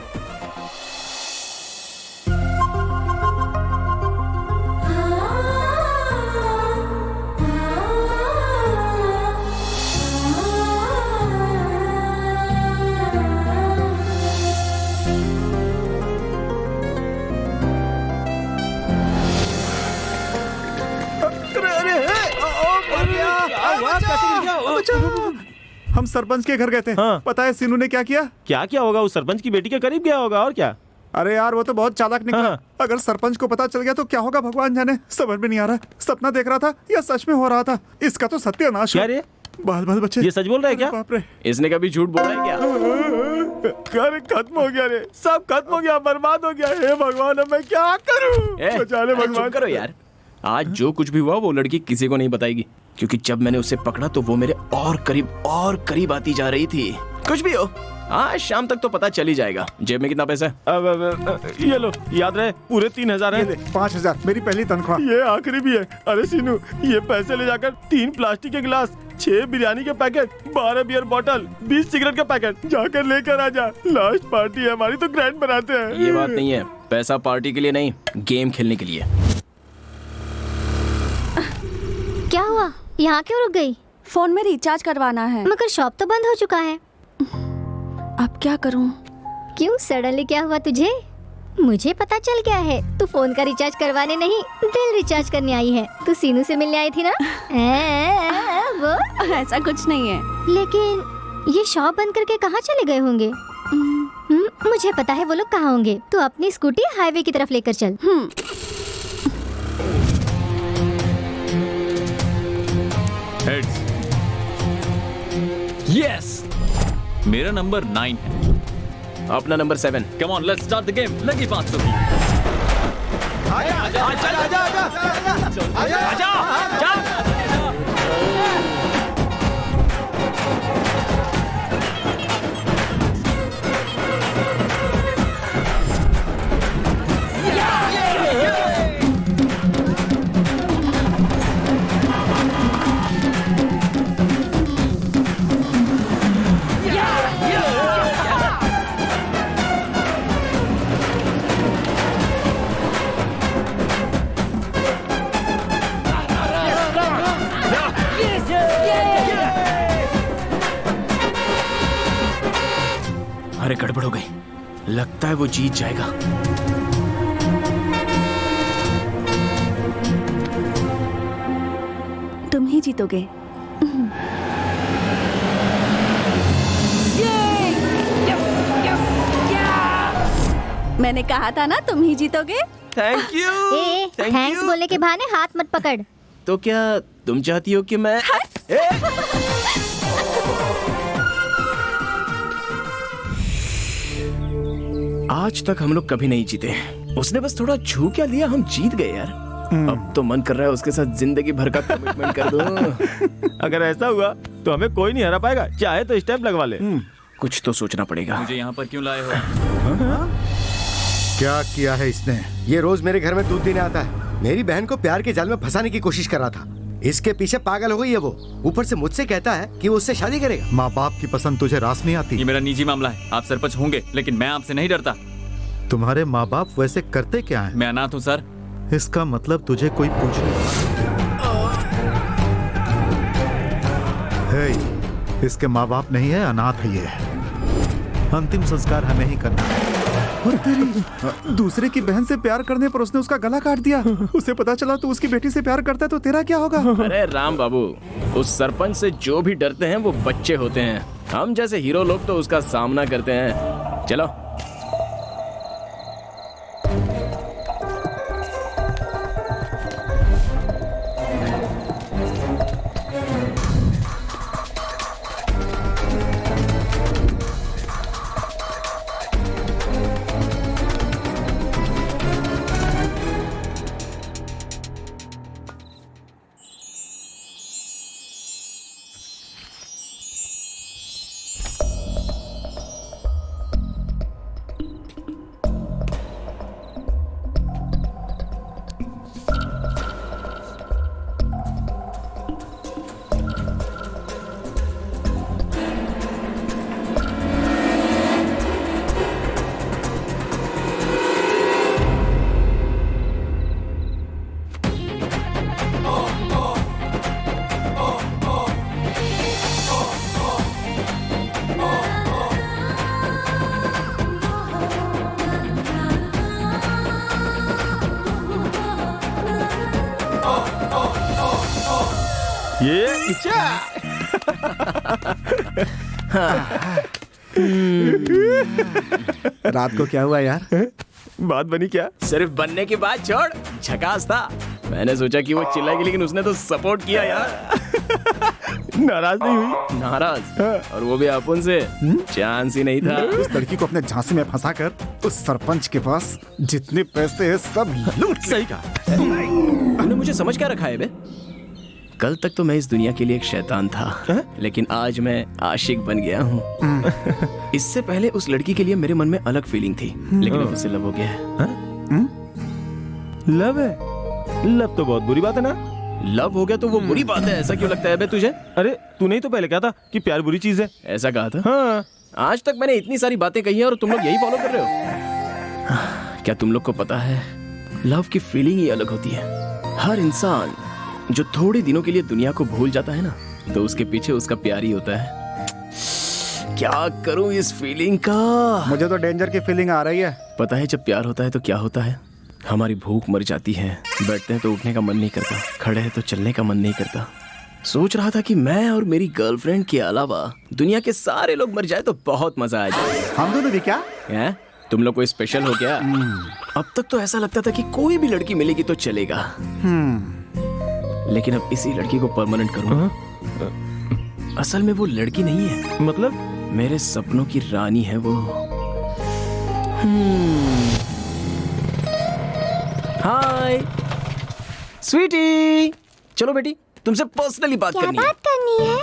हम सरपंच के घर गए थे। हाँ। पता है सीनू ने क्या किया? क्या क्या होगा? उस सरपंच की बेटी के करीब गया होगा और क्या। अरे यार वो तो बहुत चालाक निकला। हाँ। अगर सरपंच को पता चल गया तो क्या होगा भगवान जाने। समझ में नहीं आ रहा सपना देख रहा था या सच में हो रहा था। इसका तो सत्यानाश क्या हो। रे? बाल बाल बच्चे ये सच बोल रहा है क्या? बाप रे। इसने कभी झूठ बोला है क्या? अरे खत्म हो गया रे, सब खत्म हो गया, बर्बाद हो गया। हे भगवान अब मैं क्या करूं? बचा ले भगवान। चुप करो यार। आज जो कुछ भी हुआ वो लड़की किसी को नहीं बताएगी, क्योंकि जब मैंने उसे पकड़ा तो वो मेरे और करीब आती जा रही थी। कुछ भी हो, आज शाम तक तो पता चल ही जाएगा। जेब में कितना पैसा है? ये लो, याद रहे पूरे 3000 है। 5000 मेरी पहली तनख्वाह। ये आखिरी भी है। अरे सीनू, ये पैसे ले जाकर 3 प्लास्टिक के गिलास, 6 बिरयानी के पैकेट, 12 बियर बोतल, 20 सिगरेट के पैकेट जाकर लेकर आ जा। लास्ट पार्टी है हमारी तो ग्रैंड बनाते हैं। ये बात नहीं है, पैसा पार्टी के लिए नहीं, गेम खेलने के लिए। क्या हुआ? यहाँ क्यों रुक गई? फोन में रिचार्ज करवाना है। मगर शॉप तो बंद हो चुका है। अब क्या करूं? क्यों सडनली क्या हुआ तुझे? मुझे पता चल गया है, तू फोन का रिचार्ज करवाने नहीं दिल रिचार्ज करने आई है। तू सीनू से मिलने आई थी ना? वो ऐसा कुछ नहीं है। लेकिन ये शॉप बंद करके कहाँ चले गए होंगे? मुझे पता है वो लोग कहाँ होंगे। तू अपनी स्कूटी हाईवे की तरफ लेकर चल। हेड्स। यस, मेरा नंबर 9 है। अपना number 7। Come on, let's start the game. लगी 500 की। अरे गड़बड़ हो गई, लगता है वो जीत जाएगा। तुम ही जीतोगे। मैंने कहा था ना तुम ही जीतोगे। Thank you. थैंक्स बोलने के बहाने हाथ मत पकड़। तो क्या तुम चाहती हो कि मैं आज तक हम लोग कभी नहीं जीते। उसने बस थोड़ा छू क्या लिया, हम जीत गए यार। अब तो मन कर रहा है उसके साथ जिंदगी भर का कमिटमेंट कर दूं। अगर ऐसा हुआ तो हमें कोई नहीं हरा पाएगा, चाहे तो स्टैंप लगवा ले। कुछ तो सोचना पड़ेगा। मुझे यहाँ पर क्यों लाए हो? क्या किया है इसने? ये रोज मेरे घर में दूध देने आता है। मेरी बहन को प्यार के जाल में फंसाने की कोशिश कर रहा था। इसके पीछे पागल हो गई है वो। ऊपर से मुझसे कहता है कि वो उससे शादी करेगा। माँ बाप की पसंद तुझे रास नहीं आती? ये मेरा निजी मामला है। आप सरपंच होंगे, लेकिन मैं आपसे नहीं डरता। तुम्हारे माँ बाप वैसे करते क्या हैं? मैं अनाथ हूँ सर। इसका मतलब तुझे कोई पूछने हे, इसके माँ बाप नहीं है, अनाथ है ये। अंतिम संस्कार हमें ही करना है। और तेरी दूसरे की बहन से प्यार करने पर उसने उसका गला काट दिया। उसे पता चला तो उसकी बेटी से प्यार करता है तो तेरा क्या होगा? अरे राम बाबू, उस सरपंच से जो भी डरते हैं वो बच्चे होते हैं। हम जैसे हीरो लोग तो उसका सामना करते हैं। चलो। ये रात को क्या हुआ यार? बात बनी क्या? सिर्फ बनने की बात छोड़, झकास था। मैंने सोचा कि वो चिल्लाएगी, लेकिन उसने तो सपोर्ट किया यार। नाराज नहीं हुई? नाराज? और वो भी अपन से? चांस ही नहीं था। उस लड़की को अपने झांसे में फंसाकर उस सरपंच के पास जितने पैसे हैं सब लूट। सही कहा। तूने मुझे समझ क्या रखा है बे? कल तक तो मैं इस दुनिया के लिए एक शैतान था, लेकिन आज मैं आशिक बन गया हूँ। इससे पहले उस लड़की के लिए मेरे मन में अलग फीलिंग थी, लेकिन अब उससे लव हो गया है। लव है? लव तो बहुत बुरी बात है ना। लव हो गया तो वो बुरी बात है, ऐसा क्यों लगता है बे तुझे? अरे तूने ही तो पहले कहा था कि प्यार बुरी चीज है। ऐसा कहा था? हाँ। आज तक मैंने इतनी सारी बातें कही है और तुम लोग यही फॉलो कर रहे हो। क्या तुम लोग को पता है, लव की फीलिंग ही अलग होती है। हर इंसान जो थोड़े दिनों के लिए दुनिया को भूल जाता है ना, तो उसके पीछे उसका प्यार ही होता है। क्या करूं इस फीलिंग का? मुझे तो डेंजर की फीलिंग आ रही है। पता है जब प्यार होता है तो क्या होता है? हमारी भूख मर जाती है, बैठते हैं तो उठने का मन नहीं करता, खड़े हैं तो चलने का मन नहीं करता। सोच रहा था कि मैं और मेरी गर्लफ्रेंड के अलावा दुनिया के सारे लोग मर जाए तो बहुत मजा आ जाए। हम दोनों भी क्या? है? तुम लोग कोई स्पेशल हो क्या? अब तक तो ऐसा लगता था कि कोई भी लड़की मिलेगी तो चलेगा, लेकिन अब इसी लड़की को परमानेंट करूंगा। असल में वो लड़की नहीं है, मतलब मेरे सपनों की रानी है वो। हाय स्वीटी, चलो बेटी तुमसे पर्सनली बात करनी है। बात करनी है?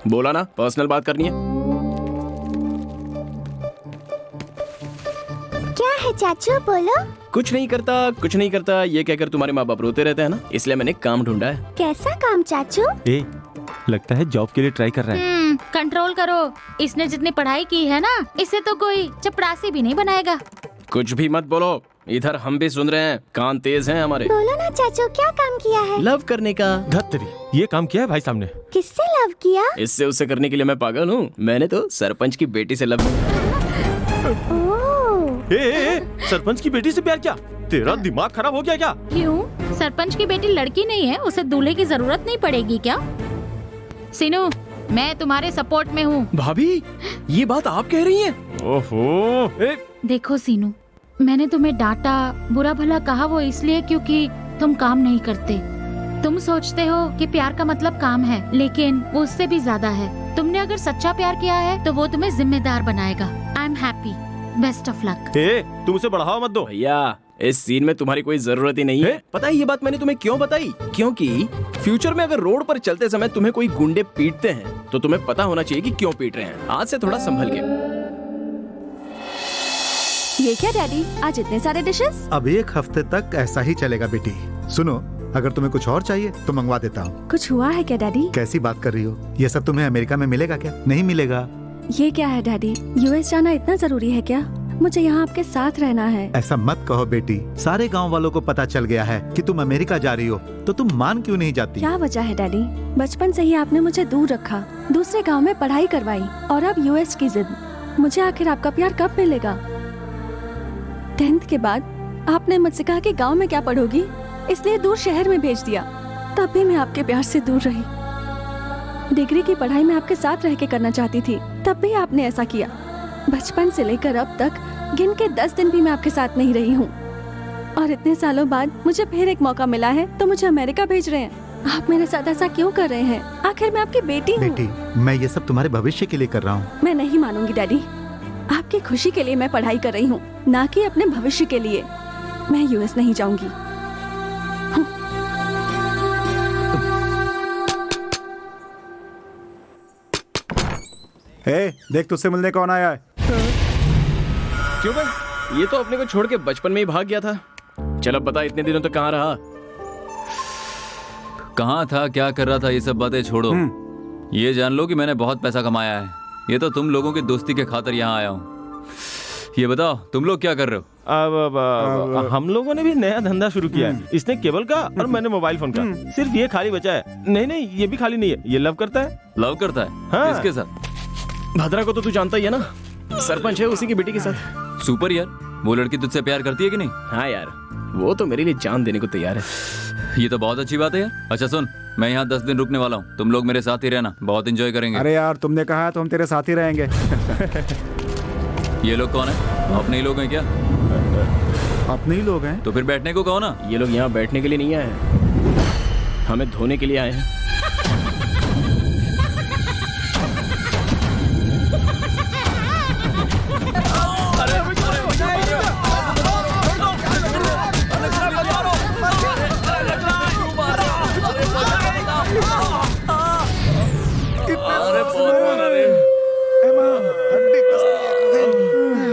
बोला ना, पर्सनल बात करनी है। क्या है चाचू, बोलो। कुछ नहीं करता, कुछ नहीं करता, ये कहकर तुम्हारे माँ बाप रोते रहते हैं ना, इसलिए मैंने काम ढूंढा है। कैसा काम चाचू? ए, लगता है जॉब के लिए ट्राई कर रहा है। कंट्रोल करो, इसने जितनी पढ़ाई की है ना, इसे तो कोई चपरासी भी नहीं बनाएगा। कुछ भी मत बोलो, इधर हम भी सुन रहे हैं, कान तेज हैं हमारे। बोलो ना चाचू, क्या काम किया है? लव करने का। धत्तरी, ये काम किया है भाई साहब ने। किससे लव किया? इससे उससे करने के लिए मैं पागल हूँ? मैंने तो सरपंच की बेटी से लव। ए, सरपंच की बेटी से प्यार किया? तेरा दिमाग खराब हो गया क्या? क्यों? सरपंच की बेटी लड़की नहीं है, उसे दूल्हे की जरूरत नहीं पड़ेगी क्या? सीनू, मैं तुम्हारे सपोर्ट में हूँ। भाभी, ये बात आप कह रही हैं? ओहो। देखो सीनू, मैंने तुम्हें डांटा, बुरा भला कहा, वो इसलिए क्योंकि तुम काम नहीं करते। तुम सोचते हो कि प्यार का मतलब काम है, लेकिन वो उससे भी ज्यादा है। तुमने अगर सच्चा प्यार किया है तो वो तुम्हें जिम्मेदार बनाएगा। I am happy, best of luck. तुम उसे बढ़ावा मत दो भैया, इस सीन में तुम्हारी कोई जरूरत ही नहीं है। पता है ये बात मैंने तुम्हें क्यों बताई? क्योंकि फ्यूचर में अगर रोड पर चलते समय तुम्हें कोई गुंडे पीटते हैं तो तुम्हें पता होना चाहिए कि क्यों पीट रहे हैं। आज से थोड़ा संभल के। ये क्या डैडी, आज इतने सारे डिशेस? अब एक हफ्ते तक ऐसा ही चलेगा बेटी। सुनो, अगर तुम्हें कुछ और चाहिए तो मंगवा देता हूँ। कुछ हुआ है क्या डैडी? कैसी बात कर रही हो? ये सब तुम्हें अमेरिका में मिलेगा क्या? नहीं मिलेगा। ये क्या है डैडी, यूएस जाना इतना जरूरी है क्या? मुझे यहाँ आपके साथ रहना है। ऐसा मत कहो बेटी, सारे गांव वालों को पता चल गया है कि तुम अमेरिका जा रही हो, तो तुम मान क्यों नहीं जाती? क्या वजह है डैडी? बचपन से ही आपने मुझे दूर रखा, दूसरे गांव में पढ़ाई करवाई, और अब यूएस की जिद। मुझे आखिर आपका प्यार कब मिलेगा? 10th के बाद आपने मुझसे कहा कि गांव में क्या पढ़ोगी, इसलिए दूर शहर में भेज दिया। तब भी मैं आपके प्यार से दूर रही। डिग्री की पढ़ाई मैं आपके साथ रह के करना चाहती थी, तब भी आपने ऐसा किया। बचपन से लेकर अब तक गिन के 10 दिन भी मैं आपके साथ नहीं रही हूँ, और इतने सालों बाद मुझे फिर एक मौका मिला है तो मुझे अमेरिका भेज रहे हैं। आप मेरे साथ ऐसा क्यों कर रहे हैं? आखिर मैं आपकी बेटी हूँ। बेटी, मैं ये सब तुम्हारे भविष्य के लिए कर रहा हूँ। मैं नहीं मानूंगी डैडी, आपकी खुशी के लिए मैं पढ़ाई कर रही हूँ, ना कि अपने भविष्य के लिए। मैं यूएस नहीं जाऊंगी। देख तुझसे मिलने कौन आया है। क्यों भाई? ये तो अपने को छोड़ के बचपन में ही भाग गया था। चलो बता, इतने दिनों तक कहाँ रहा? कहाँ था, क्या कर रहा था, ये सब बातें छोड़ो। ये जान लो कि मैंने बहुत पैसा कमाया है। ये तो तुम लोगों की दोस्ती के खातिर यहाँ आया हूँ। ये बताओ, तुम लोग क्या कर रहे हो? अब हम लोगों ने भी नया धंधा शुरू किया है। इसने केबल का और मैंने मोबाइल फोन का। सिर्फ ये खाली बचा है। नहीं, ये भी खाली नहीं है। ये लव करता है। लव करता है? हाँ। किसके साथ? भद्रा को तो तू जानता ही है ना, सरपंच है, उसी की बेटी के साथ। सुपर यार, वो लड़की तुझसे प्यार करती है कि नहीं? हाँ यार, वो तो मेरे लिए जान देने को तैयार है। ये तो बहुत अच्छी बात है यार। अच्छा सुन, मैं यहाँ 10 दिन रुकने वाला हूँ, तुम लोग मेरे साथ ही रहना, बहुत एंजॉय करेंगे। अरे यार तुमने कहा तो हम तेरे साथ ही रहेंगे। ये लोग कौन है? अपने ही लोग हैं क्या? अपने ही लोग हैं? तो फिर बैठने को कहो ना। ये लोग यहाँ बैठने के लिए नहीं आए हैं, हमें धोने के लिए आए हैं।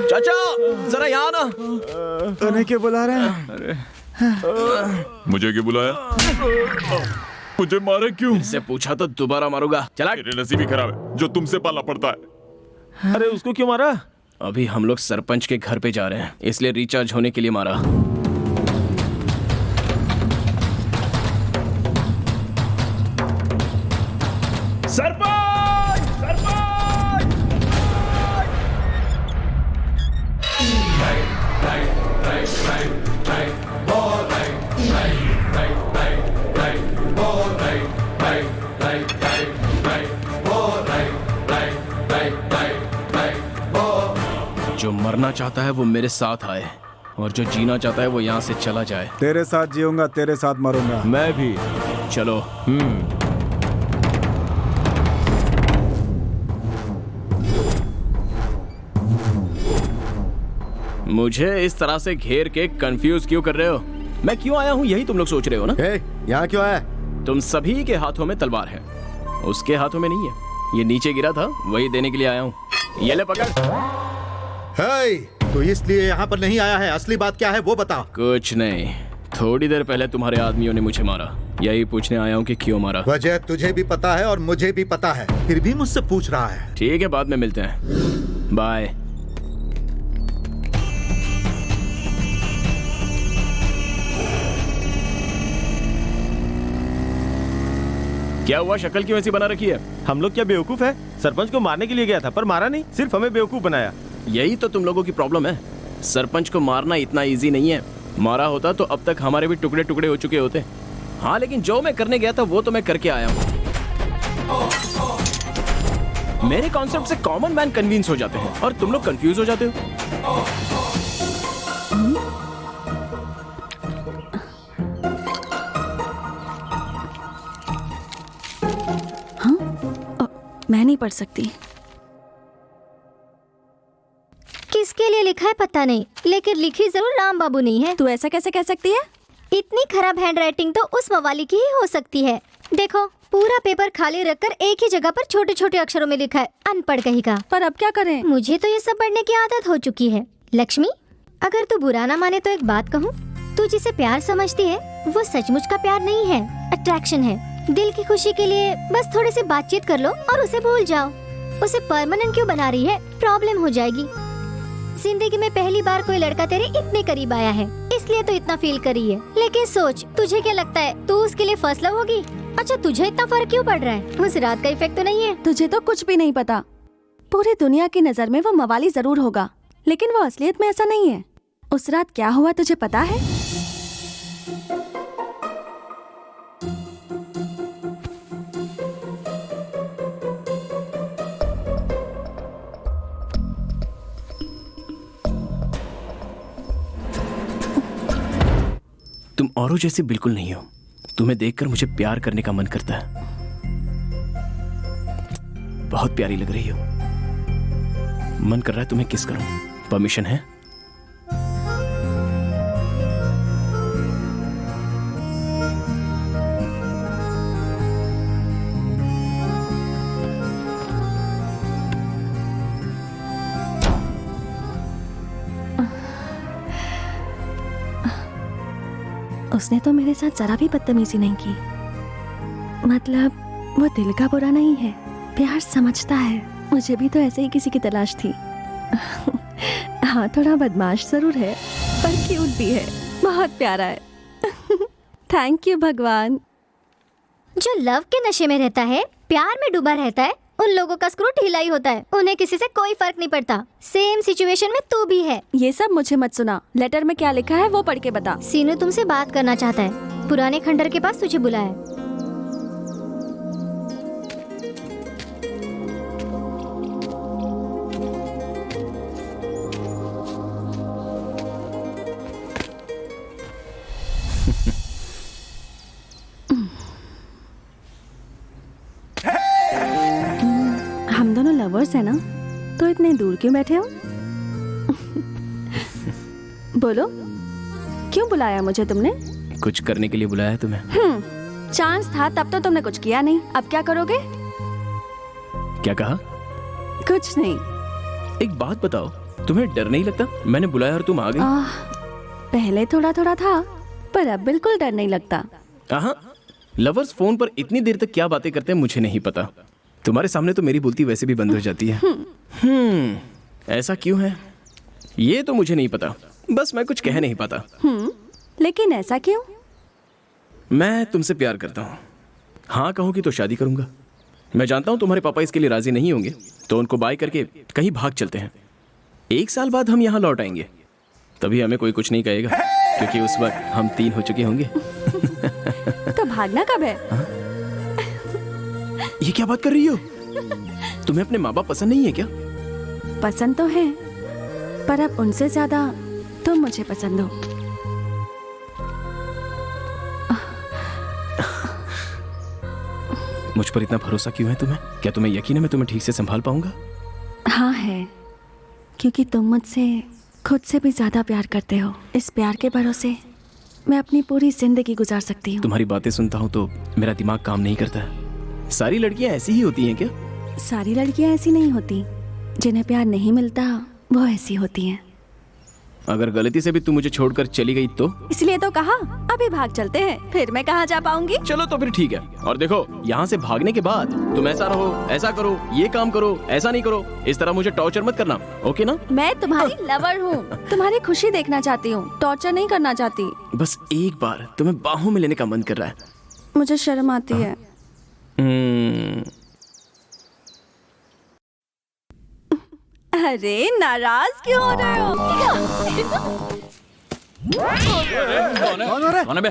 चाचा जरा यहाँ ना। उन्हें क्यों बुला रहे हैं? मुझे क्यों बुलाया? मुझे मारे क्यों? इससे पूछा तो दोबारा मारूंगा। चला। मेरे नसीब ही खराब है जो तुमसे पाला पड़ता है। अरे उसको क्यों मारा? अभी हम लोग सरपंच के घर पे जा रहे हैं, इसलिए रिचार्ज होने के लिए मारा। सरपंच! सरपंच! जो मरना चाहता है वो मेरे साथ आए, और जो जीना चाहता है वो यहाँ से चला जाए। तेरे साथ जीऊंगा, तेरे साथ मरूंगा। मैं भी। चलो। मुझे इस तरह से घेर के कंफ्यूज क्यों कर रहे हो? मैं क्यों आया हूँ यही तुम लोग सोच रहे हो ना? यहाँ क्यों आया? तुम सभी के हाथों में तलवार है, उसके हाथों में नहीं है। ये नीचे गिरा था, वही देने के लिए आया हूँ। ये ले पकड़। तो इसलिए यहाँ पर नहीं आया है, असली बात क्या है वो बता। कुछ नहीं, थोड़ी देर पहले तुम्हारे आदमियों ने मुझे मारा, यही पूछने आया हूँ कि क्यों मारा। वजह तुझे भी पता है और मुझे भी पता है, फिर भी मुझसे पूछ रहा है। ठीक है, बाद में मिलते हैं, बाय। क्या हुआ? शक्ल क्यों ऐसी बना रखी है? हम लोग क्या बेवकूफ है? सरपंच को मारने के लिए गया था पर मारा नहीं, सिर्फ हमें बेवकूफ बनाया। यही तो तुम लोगों की प्रॉब्लम है। सरपंच को मारना इतना इजी नहीं है, मारा होता तो अब तक हमारे भी टुकड़े टुकड़े हो चुके होते। हाँ, लेकिन जो मैं करने गया था वो तो मैं करके आया हूँ। मेरे कॉन्सेप्ट से कॉमन मैन कन्विंस हो जाते हैं और तुम लोग कंफ्यूज हो जाते हो। मैं नहीं पढ़ सकती। किसके लिए लिखा है पता नहीं, लेकिन लिखी जरूर राम बाबू नहीं है। तू ऐसा कैसे कह सकती है? इतनी खराब हैंडराइटिंग तो उस मवाली की ही हो सकती है। देखो, पूरा पेपर खाली रखकर एक ही जगह पर छोटे छोटे अक्षरों में लिखा है, अनपढ़ कहीं का। पर अब क्या करें? मुझे तो ये सब पढ़ने की आदत हो चुकी है। लक्ष्मी, अगर तू बुरा ना माने तो एक बात कहूँ, तू जिसे प्यार समझती है वो सचमुच का प्यार नहीं है, अट्रैक्शन है। दिल की खुशी के लिए बस थोड़ी सी बातचीत कर लो और उसे भूल जाओ। उसे परमानेंट क्यों बना रही है? प्रॉब्लम हो जाएगी। जिंदगी में पहली बार कोई लड़का तेरे इतने करीब आया है, इसलिए तो इतना फील कर रही है। लेकिन सोच, तुझे क्या लगता है तू उसके लिए फर्स्ट लव होगी? अच्छा, तुझे इतना फर्क क्यों पड़ रहा है? उस रात का इफेक्ट तो नहीं है? तुझे तो कुछ भी नहीं पता। पूरी दुनिया की नजर में वो मवाली जरूर होगा, लेकिन वो असलियत में ऐसा नहीं है। उस रात क्या हुआ तुझे पता है? तुम औरों जैसी बिल्कुल नहीं हो। तुम्हें देखकर मुझे प्यार करने का मन करता है। बहुत प्यारी लग रही हो। मन कर रहा है तुम्हें किस करूं। परमिशन है? उसने तो मेरे साथ जरा भी बदतमीजी नहीं की। मतलब वो दिल का बुरा नहीं है, प्यार समझता है। मुझे भी तो ऐसे ही किसी की तलाश थी। हाँ, थोड़ा बदमाश जरूर है पर क्यूट भी है, बहुत प्यारा है। थैंक यू भगवान। जो लव के नशे में रहता है, प्यार में डूबा रहता है, उन लोगों का स्क्रू ढीला ही होता है। उन्हें किसी से कोई फर्क नहीं पड़ता। सेम सिचुएशन में तू भी है। ये सब मुझे मत सुना। लेटर में क्या लिखा है वो पढ़ के बता। सीनू तुमसे बात करना चाहता है। पुराने खंडर के पास तुझे बुलाया। हम दोनों लवर्स हैं ना, तो इतने दूर क्यों बैठे हो? बोलो, क्यों बुलाया मुझे तुमने? कुछ करने के लिए बुलाया है तुम्हें। चांस था तब तो तुमने कुछ किया नहीं, अब क्या करोगे? क्या कहा? कुछ नहीं। एक बात बताओ, तुम्हें डर नहीं लगता? मैंने बुलाया और तुम आ गई। पहले थोड़ा थोड़ा था, पर अब बिल्कुल डर नहीं लगता। लवर्स फोन पर इतनी देर तक क्या बातें करते हैं मुझे नहीं पता। तुम्हारे सामने तो मेरी बोलती वैसे भी बंद हो जाती है। ऐसा क्यों है ये तो मुझे नहीं पता, बस मैं कुछ कह नहीं पाता। लेकिन ऐसा क्यों? मैं तुमसे प्यार करता हूँ। हाँ कहोगी तो शादी करूंगा। मैं जानता हूँ तुम्हारे पापा इसके लिए राजी नहीं होंगे, तो उनको बाय करके कहीं भाग चलते हैं। 1 साल बाद हम यहाँ लौट आएंगे, तभी हमें कोई कुछ नहीं कहेगा, क्योंकि उस वक्त हम 3 हो चुके होंगे। तो भागना कब है? ये क्या बात कर रही हो? तुम्हें अपने माँ बाप पसंद नहीं है क्या? पसंद तो है, पर अब उनसे ज्यादा तुम मुझे पसंद हो। मुझ पर इतना भरोसा क्यों है तुम्हें? क्या तुम्हें यकीन है मैं तुम्हें ठीक से संभाल पाऊंगा? हाँ है, क्योंकि तुम मुझसे खुद से भी ज्यादा प्यार करते हो। इस प्यार के भरोसे मैं अपनी पूरी जिंदगी गुजार सकती हूँ। तुम्हारी बातें सुनता हूँ तो मेरा दिमाग काम नहीं करता है। सारी लड़कियाँ ऐसी ही होती हैं क्या? सारी लड़कियाँ ऐसी नहीं होती, जिन्हें प्यार नहीं मिलता वो ऐसी होती हैं। अगर गलती से भी तू मुझे छोड़कर चली गई तो? इसलिए तो कहा अभी भाग चलते हैं, फिर मैं कहाँ जा पाऊंगी? चलो तो फिर ठीक है। और देखो, यहाँ से भागने के बाद तुम ऐसा रहो, ऐसा करो, ये काम करो, ऐसा नहीं करो, इस तरह मुझे टॉर्चर मत करना, ओके ना? मैं तुम्हारी लवर हूँ, तुम्हारी खुशी देखना चाहती हूँ, टॉर्चर नहीं करना चाहती। बस एक बार तुम्हें बाहों में लेने का मन कर रहा है। मुझे शर्म आती है। अरे नाराज क्यों हो रहे हो? कौन है बे?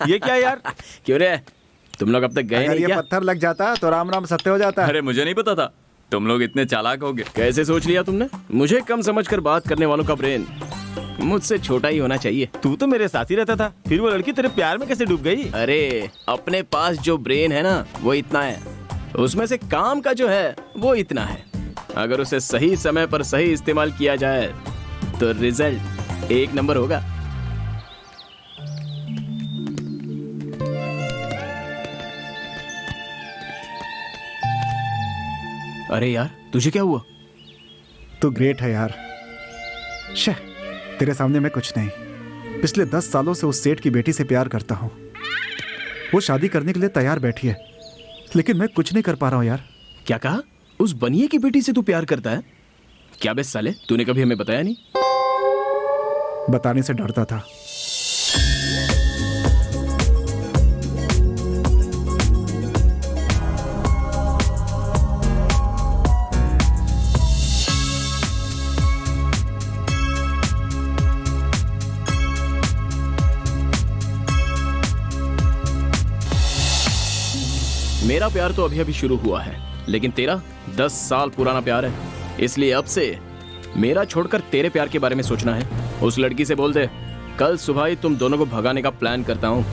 ये क्या यार? क्यों रे, तुम लोग अब तक गए अगर नहीं ये क्या? पत्थर लग जाता तो राम राम सत्य हो जाता। अरे मुझे नहीं पता था तुम लोग इतने चालाक होगे। कैसे सोच लिया तुमने? मुझे कम समझकर बात करने वालों का ब्रेन मुझसे छोटा ही होना चाहिए। तू तो मेरे साथ ही रहता था, फिर वो लड़की तेरे प्यार में कैसे डूब गई? अरे अपने पास जो ब्रेन है ना वो इतना है, उसमें से काम का जो है वो इतना है। अगर उसे सही समय पर सही इस्तेमाल किया जाए तो रिजल्ट 1 नंबर होगा। अरे यार तुझे क्या हुआ? तू ग्रेट है यार। शे, तेरे सामने मैं कुछ नहीं। पिछले 10 सालों से उस सेठ की बेटी से प्यार करता हूँ। वो शादी करने के लिए तैयार बैठी है, लेकिन मैं कुछ नहीं कर पा रहा हूँ यार। क्या कहा? उस बनिए की बेटी से तू प्यार करता है? क्या बे साले, तूने कभी हमें बताया नहीं? बताने से डरता था। मेरा प्यार तो अभी अभी शुरू हुआ है, लेकिन तेरा 10 साल पुराना प्यार है। इसलिए अब से मेरा छोड़कर तेरे प्यार के बारे में सोचना है। उस लड़की से बोल दे कल सुबह ही तुम दोनों को भगाने का प्लान करता हूँ।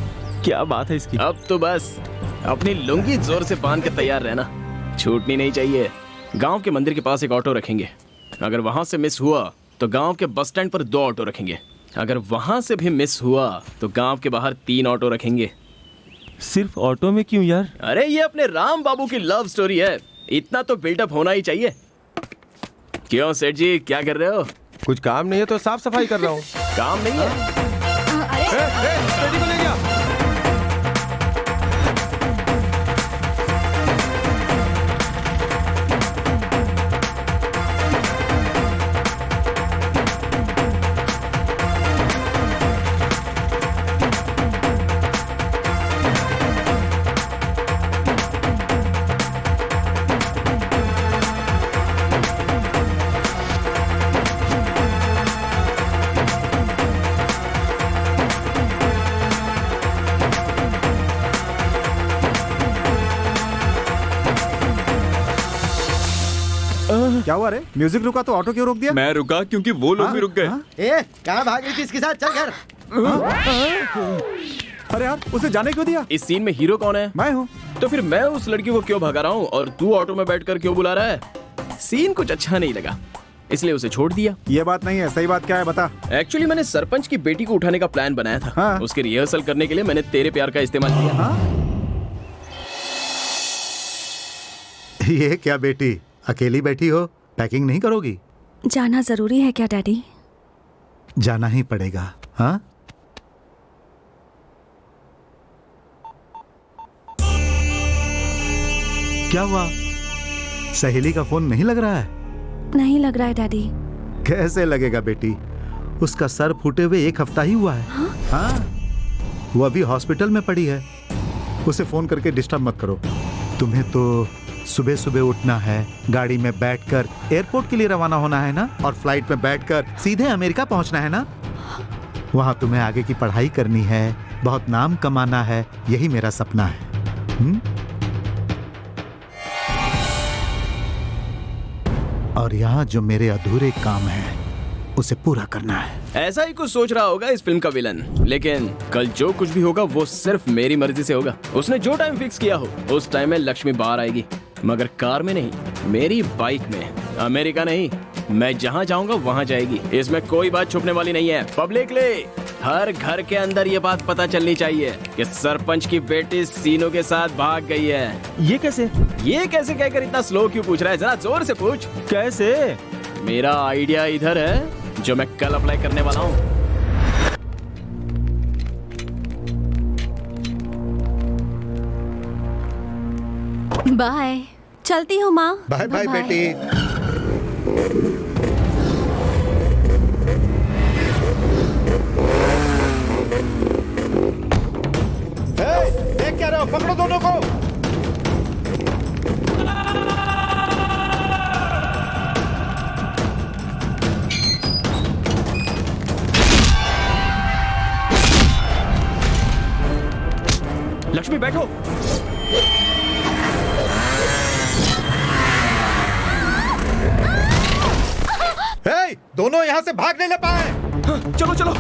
क्या बात है इसकी? अब तो बस अपनी लुंगी जोर से बांध के तैयार रहना, छूटनी नहीं चाहिए। गांव के मंदिर के पास एक ऑटो रखेंगे। अगर वहां से मिस हुआ तो गांव के बस स्टैंड पर 2 ऑटो रखेंगे। अगर वहां से भी मिस हुआ तो गांव के बाहर 3 ऑटो रखेंगे। सिर्फ ऑटो में क्यों यार? अरे ये अपने राम बाबू की लव स्टोरी है, इतना तो बिल्डअप होना ही चाहिए। क्यों सेठ जी, क्या कर रहे हो? कुछ काम नहीं है तो साफ सफाई कर रहा हूँ। काम नहीं है? क्या हुआ रे? म्यूजिक रुका तो ऑटो क्यों रोक दिया? मैं रुका क्योंकि वो लोग भी रुक गए। ए, कहाँ भाग रही थी इसके साथ? चल घर। अरे यार, उसे जाने क्यों दिया? इस सीन में हीरो कौन है? मैं हूँ। तो फिर मैं उस लड़की को क्यों भगा रहा हूँ और तू ऑटो में बैठकर क्यों बुला रहा है? सीन कुछ अच्छा नहीं लगा, इसलिए उसे छोड़ दिया। ये बात नहीं है, सही बात क्या है बता। एक्चुअली मैंने सरपंच की बेटी को उठाने का प्लान बनाया था। हाँ। उसके रिहर्सल करने के लिए मैंने तेरे प्यार का इस्तेमाल किया। हाँ? ये क्या बेटी, अकेली बैठी हो? पैकिंग नहीं करोगी? जाना जरूरी है क्या डैडी? जाना ही पड़ेगा। हाँ, क्या हुआ? सहेली का फोन नहीं लग रहा है? नहीं लग रहा है डैडी। कैसे लगेगा बेटी, उसका सर फूटे हुए 1 हफ्ता ही हुआ है। हाँ, वो अभी हॉस्पिटल में पड़ी है। उसे फोन करके डिस्टर्ब मत करो। तुम्हें तो सुबह सुबह उठना है, गाड़ी में बैठकर एयरपोर्ट के लिए रवाना होना है ना, और फ्लाइट में बैठकर सीधे अमेरिका पहुंचना है ना। वहां तुम्हें आगे की पढ़ाई करनी है, बहुत नाम कमाना है, यही मेरा सपना है। और यहाँ जो मेरे अधूरे काम है उसे पूरा करना है। ऐसा ही कुछ सोच रहा होगा इस फिल्म का विलन, लेकिन कल जो कुछ भी होगा वो सिर्फ मेरी मर्जी से होगा। उसने जो टाइम फिक्स किया हो उस टाइम में लक्ष्मी बाहर आएगी, मगर कार में नहीं, मेरी बाइक में। अमेरिका नहीं, मैं जहाँ जाऊंगा वहाँ जाएगी। इसमें कोई बात छुपने वाली नहीं है। पब्लिकली हर घर के अंदर ये बात पता चलनी चाहिए कि सरपंच की बेटी सीनू के साथ भाग गई है। ये कैसे? ये कैसे कहकर इतना स्लो क्यों पूछ रहा है? जरा जोर से पूछ। कैसे? मेरा आइडिया इधर है जो मैं कल अप्लाई करने वाला हूँ। बाय। चलती हूँ माँ। बाय बाय बेटी। देख क्या रहे हो? पकड़ो दोनों को। लक्ष्मी बैठो। हे, दोनों यहाँ से भाग नहीं ले पाए। चलो चलो।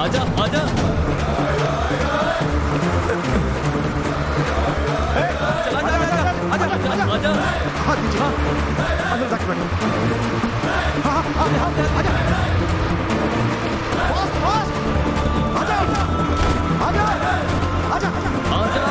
आजा आजा। आजा। हाथ नीचे। अंदर जाके बैठो। हाँ, आजा। Fast fast. आजा। आजा। आजा। आजा।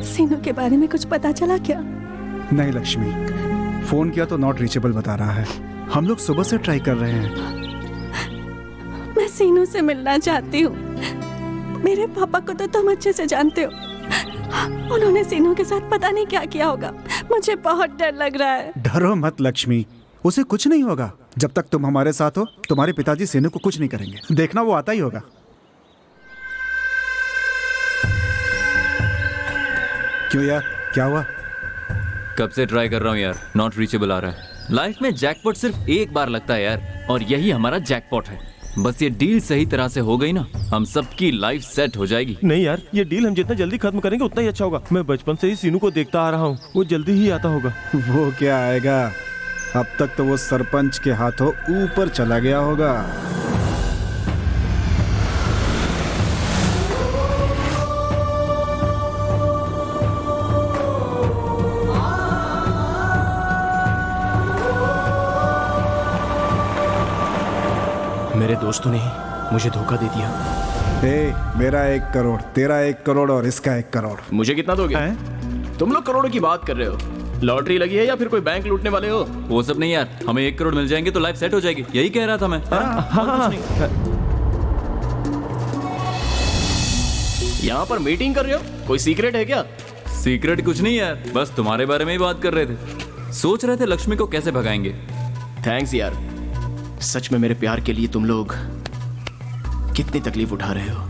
सीनू के बारे में कुछ पता चला क्या? नहीं लक्ष्मी, फोन किया तो नॉट रीचेबल बता रहा है। हम लोग सुबह से ट्राई कर रहे हैं। मैं सीनू से मिलना चाहती हूँ। मेरे पापा को तो तुम अच्छे से जानते हो। उन्होंने सीनू के साथ पता नहीं क्या किया होगा। मुझे बहुत डर लग रहा है। डरो मत लक्ष्मी, उसे कुछ नहीं होगा। जब तक तुम हमारे साथ हो, तुम्हारे पिताजी सीनू को कुछ नहीं करेंगे। देखना वो आता ही होगा। क्यों यार, क्या हुआ? कब से ट्राई कर रहा हूँ यार, नॉट रीचेबल आ रहा है। लाइफ में जैकपॉट सिर्फ एक बार लगता है यार, और यही हमारा जैकपॉट है। बस ये डील सही तरह से हो गई ना, हम सबकी लाइफ सेट हो जाएगी। नहीं यार, ये डील हम जितना जल्दी खत्म करेंगे उतना ही अच्छा होगा। मैं बचपन से ही सीनू को देखता आ रहा हूँ, वो जल्दी ही आता होगा। वो क्या आएगा, अब तक तो वो सरपंच के हाथों ऊपर चला गया होगा। मेरे दोस्तों ने मुझे धोखा दे दिया। मेरा 1 करोड़, तेरा 1 करोड़ और इसका 1 करोड़। मुझे कितना दोगे? तुम लोग करोड़ों की बात कर रहे हो। लॉटरी लगी है या फिर कोई बैंक लूटने वाले हो? वो सब नहीं यार, हमें 1 करोड़ मिल जाएंगे तो लाइफ सेट हो जाएगी, यही कह रहा था मैं। यहाँ पर मीटिंग कर रहे हो, कोई सीक्रेट है क्या? सीक्रेट कुछ नहीं यार, बस तुम्हारे बारे में ही बात कर रहे थे। सोच रहे थे लक्ष्मी को कैसे भगाएंगे। थैंक्स यार, सच में मेरे प्यार के लिए तुम लोग कितनी तकलीफ उठा रहे हो।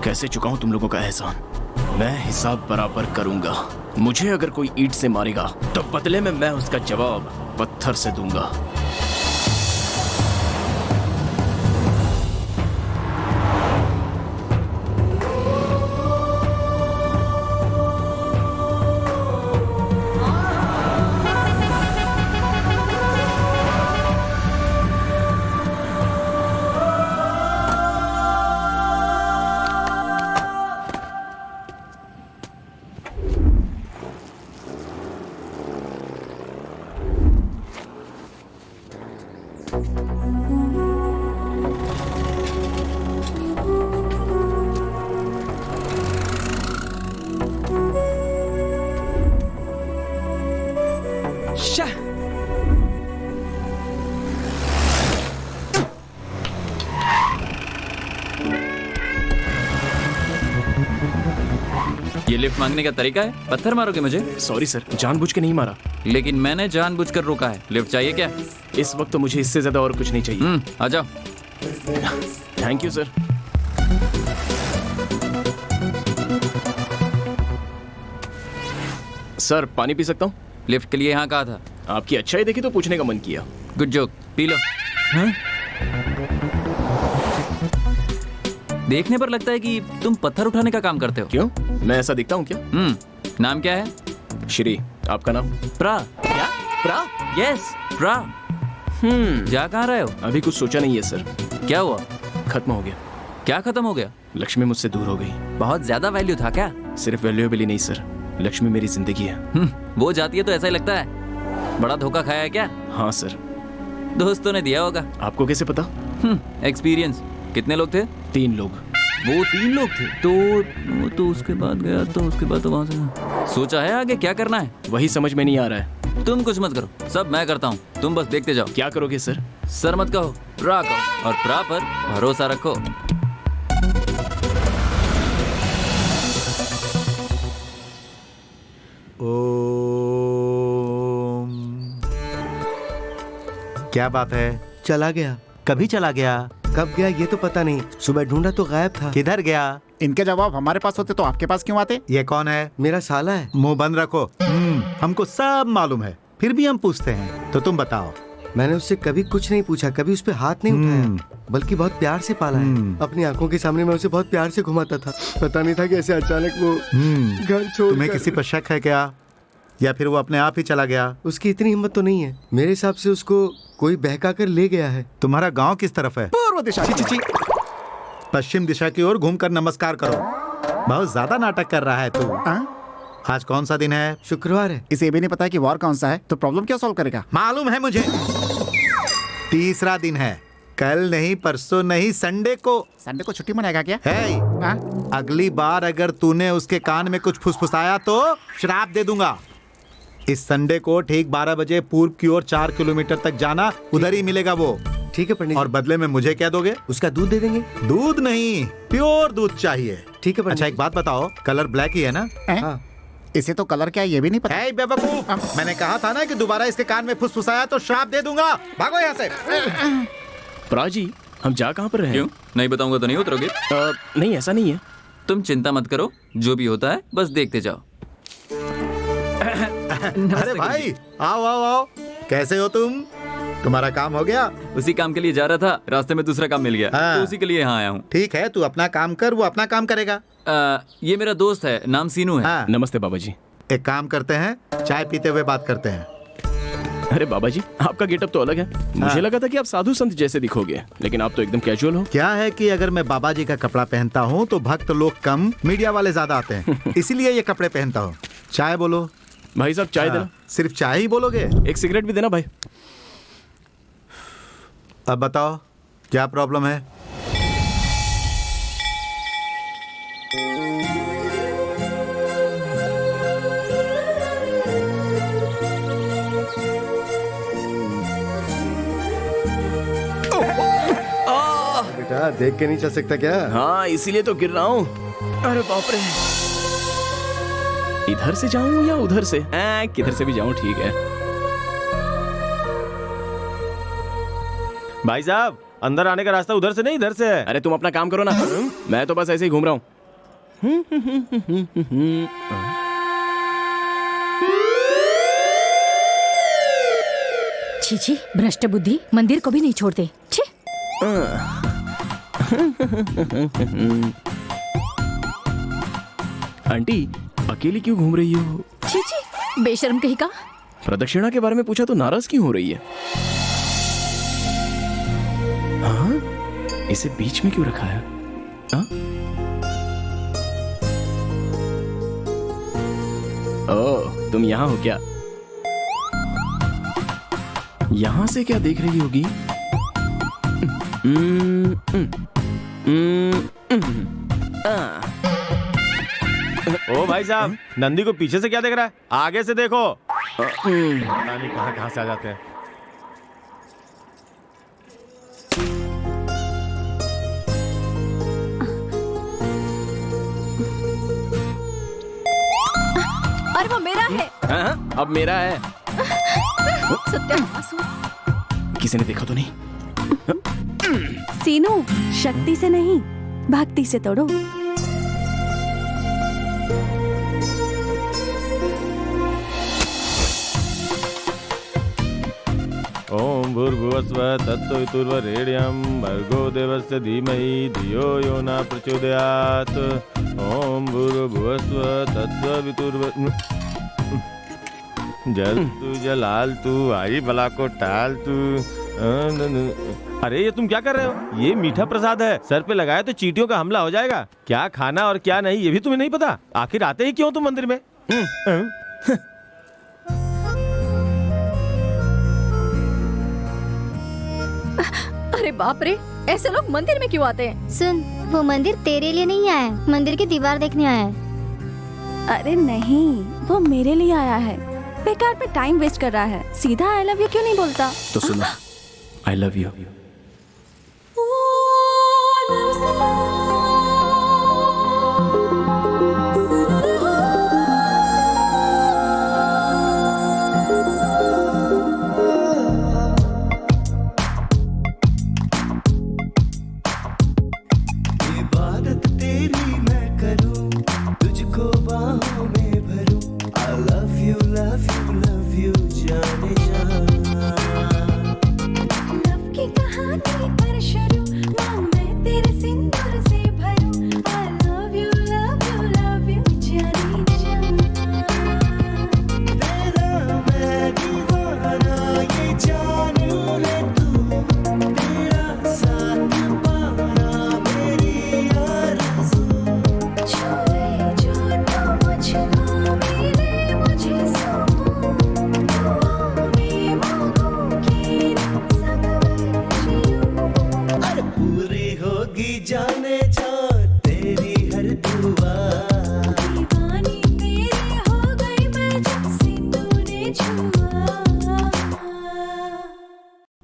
कैसे चुकाऊं तुम लोगों का एहसान? मैं हिसाब बराबर करूंगा। मुझे अगर कोई ईंट से मारेगा तो बदले में मैं उसका जवाब पत्थर से दूंगा। ये लिफ्ट मांगने का तरीका है? पत्थर मारोगे मुझे? सॉरी सर, जानबूझ के नहीं मारा। लेकिन मैंने जानबूझकर रोका है। लिफ्ट चाहिए क्या? इस वक्त तो मुझे इससे ज्यादा और कुछ नहीं चाहिए। आ जाओ। Thank you sir. सर पानी पी सकता हूँ? लिफ्ट के लिए यहाँ कहा था। आपकी अच्छाई देखी तो पूछने का मन किया। Good joke, P low. हाँ? देखने पर लगता है कि तुम पत्थर उठाने का काम करते हो। क्यों, मैं ऐसा दिखता हूँ क्या? नाम क्या है? श्री। आपका नाम? प्रा। क्या? प्रा? यस, प्रा। जा कहाँ रहे हो? अभी कुछ सोचा नहीं है सर। क्या हुआ? खत्म हो गया। क्या खत्म हो गया? लक्ष्मी मुझसे दूर हो गई। बहुत ज्यादा वैल्यू था क्या? सिर्फ वैल्यूएबल ही नहीं सर, लक्ष्मी मेरी जिंदगी है। वो जाती है तो ऐसा ही लगता है। बड़ा धोखा खाया है क्या? हाँ सर। दोस्तों ने दिया होगा। आपको कैसे पता? एक्सपीरियंस। कितने लोग थे? 3 लोग। वो 3 लोग थे तो उसके बाद गया तो उसके बाद तो वहां से सोचा है आगे क्या करना है? वही समझ में नहीं आ रहा है। तुम कुछ मत करो, सब मैं करता हूँ, तुम बस देखते जाओ। क्या करोगे सर? सर मत कहो, प्रा कहो, और प्रा पर भरोसा रखो। क्या बात है? चला गया। कभी चला गया? कब गया ये तो पता नहीं। सुबह ढूंढा तो गायब था। किधर गया? इनके जवाब हमारे पास होते तो आपके पास क्यों आते? ये कौन है? मेरा साला है। मुंह बंद रखो। हमको सब मालूम है, फिर भी हम पूछते हैं, तो तुम बताओ। मैंने उससे कभी कुछ नहीं पूछा, कभी उस पे हाथ नहीं उठाया, बल्कि बहुत प्यार से पाला है। अपनी आंखों के सामने मैं उसे बहुत प्यार से घुमाता था। पता नहीं था कि ऐसे अचानक वो घर छोड़। तुम्हें किसी पर शक है क्या, या फिर वो अपने आप ही चला गया? उसकी इतनी हिम्मत तो नहीं है। मेरे हिसाब से उसको कोई बहका कर ले गया है। तुम्हारा गांव किस तरफ है? पूर्व दिशा। पश्चिम दिशा की ओर घूमकर नमस्कार करो। बहुत ज्यादा नाटक कर रहा है तू। आज कौन सा दिन है? शुक्रवार है। इसे भी नहीं पता कि वार कौन सा है, तो प्रॉब्लम क्या सॉल्व करेगा? मालूम है मुझे। तीसरा दिन है, कल नहीं, परसों नहीं, संडे को। संडे को छुट्टी मनाएगा क्या? है? अगली बार अगर तूने उसके कान में कुछ फुसफुसाया तो श्राप दे दूंगा। इस संडे को ठीक 12 बजे पूर्व की ओर 4 किलोमीटर तक जाना, उधर ही मिलेगा वो। ठीक है पंडित। और बदले में मुझे क्या दोगे? उसका दूध दे देंगे। दूध नहीं, प्योर दूध चाहिए। ठीक है पंडित। अच्छा एक बात बताओ, कलर ब्लैक ही है ना? हाँ। इसे तो कलर क्या है ये भी नहीं पता। है बेवकूफ, मैंने कहा था ना कि दोबारा इसके कान में फुसफुसाया तो श्राप दे दूंगा। भागो यहाँ से। प्राजी, हम जा कहाँ पर रहे? क्यों? नहीं बताऊंगा तो नहीं उतरोगे? नहीं, ऐसा नहीं है। तुम चिंता मत करो, जो भी होता है बस देखते जाओ। अरे भाई, आओ आओ आओ। कैसे हो तुम? तुम्हारा काम हो गया? उसी काम के लिए जा रहा था, रास्ते में दूसरा काम मिल गया। तो उसी के लिए यहाँ आया हूँ। ठीक है, तू अपना काम कर, वो अपना काम करेगा। ये मेरा दोस्त है, नाम सीनू है। नमस्ते बाबा जी। एक काम करते हैं, चाय पीते हुए बात करते हैं। अरे बाबा जी, आपका गेटअप तो अलग है। मुझे लगा था कि आप साधु संत जैसे दिखोगे, लेकिन आप तो एकदम कैजुअल हो। क्या है कि अगर मैं बाबा जी का कपड़ा पहनता हूँ तो भक्त लोग कम, मीडिया वाले ज्यादा आते हैं, इसीलिए ये कपड़े पहनता हूँ। चाय बोलो भाई साहब। चाय देना। सिर्फ चाय ही बोलोगे? एक सिगरेट भी देना भाई। अब बताओ क्या प्रॉब्लम है? बेटा देख के नहीं चल सकता क्या? हाँ, इसीलिए तो गिर रहा हूँ। अरे बाप रे, इधर से जाऊं या उधर से? किधर से भी जाऊं ठीक है। भाई साहब, अंदर आने का रास्ता उधर से नहीं, इधर से है। अरे तुम अपना काम करो ना, मैं तो बस ऐसे ही घूम रहा हूँ। छी छी, भ्रष्ट बुद्धि, मंदिर को भी नहीं छोड़ते। छी। आंटी, अकेली क्यों घूम रही हो? छी छी, बेशर्म कहीं का। प्रदक्षिणा के बारे में पूछा तो नाराज क्यों हो रही है? हाँ? इसे बीच में क्यों रखा है? हाँ? ओह, तुम यहाँ हो क्या? यहाँ से क्या देख रही होगी? ओ भाई साहब, नंदी को पीछे से क्या देख रहा है? आगे से देखो। पता नहीं कहाँ से आ जाते हैं। अरे वो मेरा है। हाँ, अब मेरा है। सत्यानाश हो। किसी ने देखा तो नहीं? सीनू, शक्ति से नहीं, भक्ति से तोड़ो। ओम भूर्भुवस्वः तत्सवितुर्वरेण्यं भर्गो देवस्य धीमहि धियो यो न प्रचोदयात्। ओम भूर्भुवस्वः तत्सवितुर्व जल तू जलाल तू आई बला को टाल तू। अरे ये तुम क्या कर रहे हो? ये मीठा प्रसाद है, सर पे लगाया तो चींटियों का हमला हो जाएगा। क्या खाना और क्या नहीं ये भी तुम्हें नहीं पता। आखिर आते ही क्यों तुम मंदिर में? अरे बाप रे, ऐसे लोग मंदिर में क्यों आते हैं? सुन, वो मंदिर तेरे लिए नहीं आया है, मंदिर की दीवार देखने आया है। अरे नहीं, वो मेरे लिए आया है। बेकार पे टाइम वेस्ट कर रहा है। सीधा आई लव यू क्यों नहीं बोलता? तो सुनो, आई लव यू।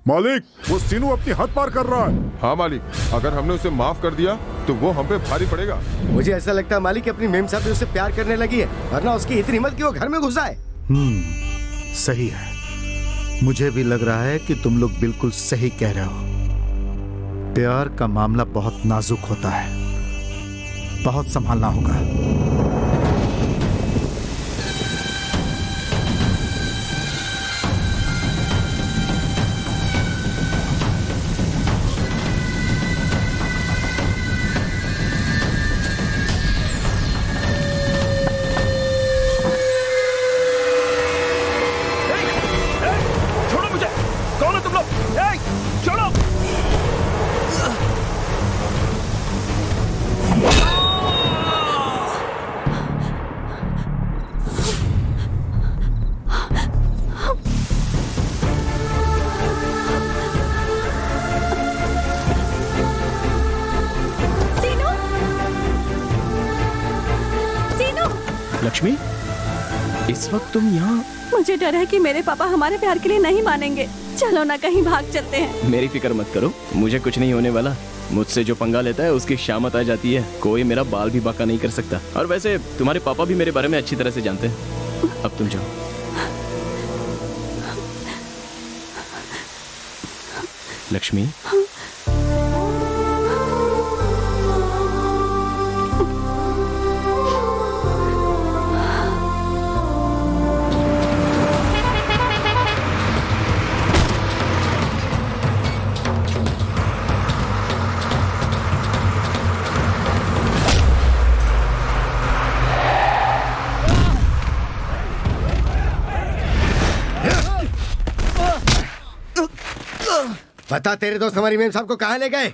मालिक, वो सीनू अपनी हद पार कर रहा है। हाँ मालिक, अगर हमने उसे माफ कर दिया तो वो हम पे भारी पड़ेगा। मुझे ऐसा लगता है मालिक अपनी मेम साहब उससे प्यार करने लगी है, वरना उसकी इतनी हिम्मत कि वो घर में घुस आए। सही है। मुझे भी लग रहा है कि तुम लोग बिल्कुल सही कह रहे हो। प्यार का मामला बहुत नाजुक होता है। बहुत संभालना होगा। छोड़ो मुझे, कौन हो तुम लोग? छोड़ो। लक्ष्मी, इस वक्त तुम यहाँ? मुझे डर है कि मेरे पापा हमारे प्यार के लिए नहीं मानेंगे। चलो ना कहीं भाग चलते हैं। मेरी फिक्र मत करो, मुझे कुछ नहीं होने वाला। मुझसे जो पंगा लेता है उसकी शामत आ जाती है। कोई मेरा बाल भी बाका नहीं कर सकता। और वैसे तुम्हारे पापा भी मेरे बारे में अच्छी तरह से जानते हैं। अब तुम जाओ। लक्ष्मी, बता तेरे दोस्त हमारी मेम साहब को कहाँ ले गए?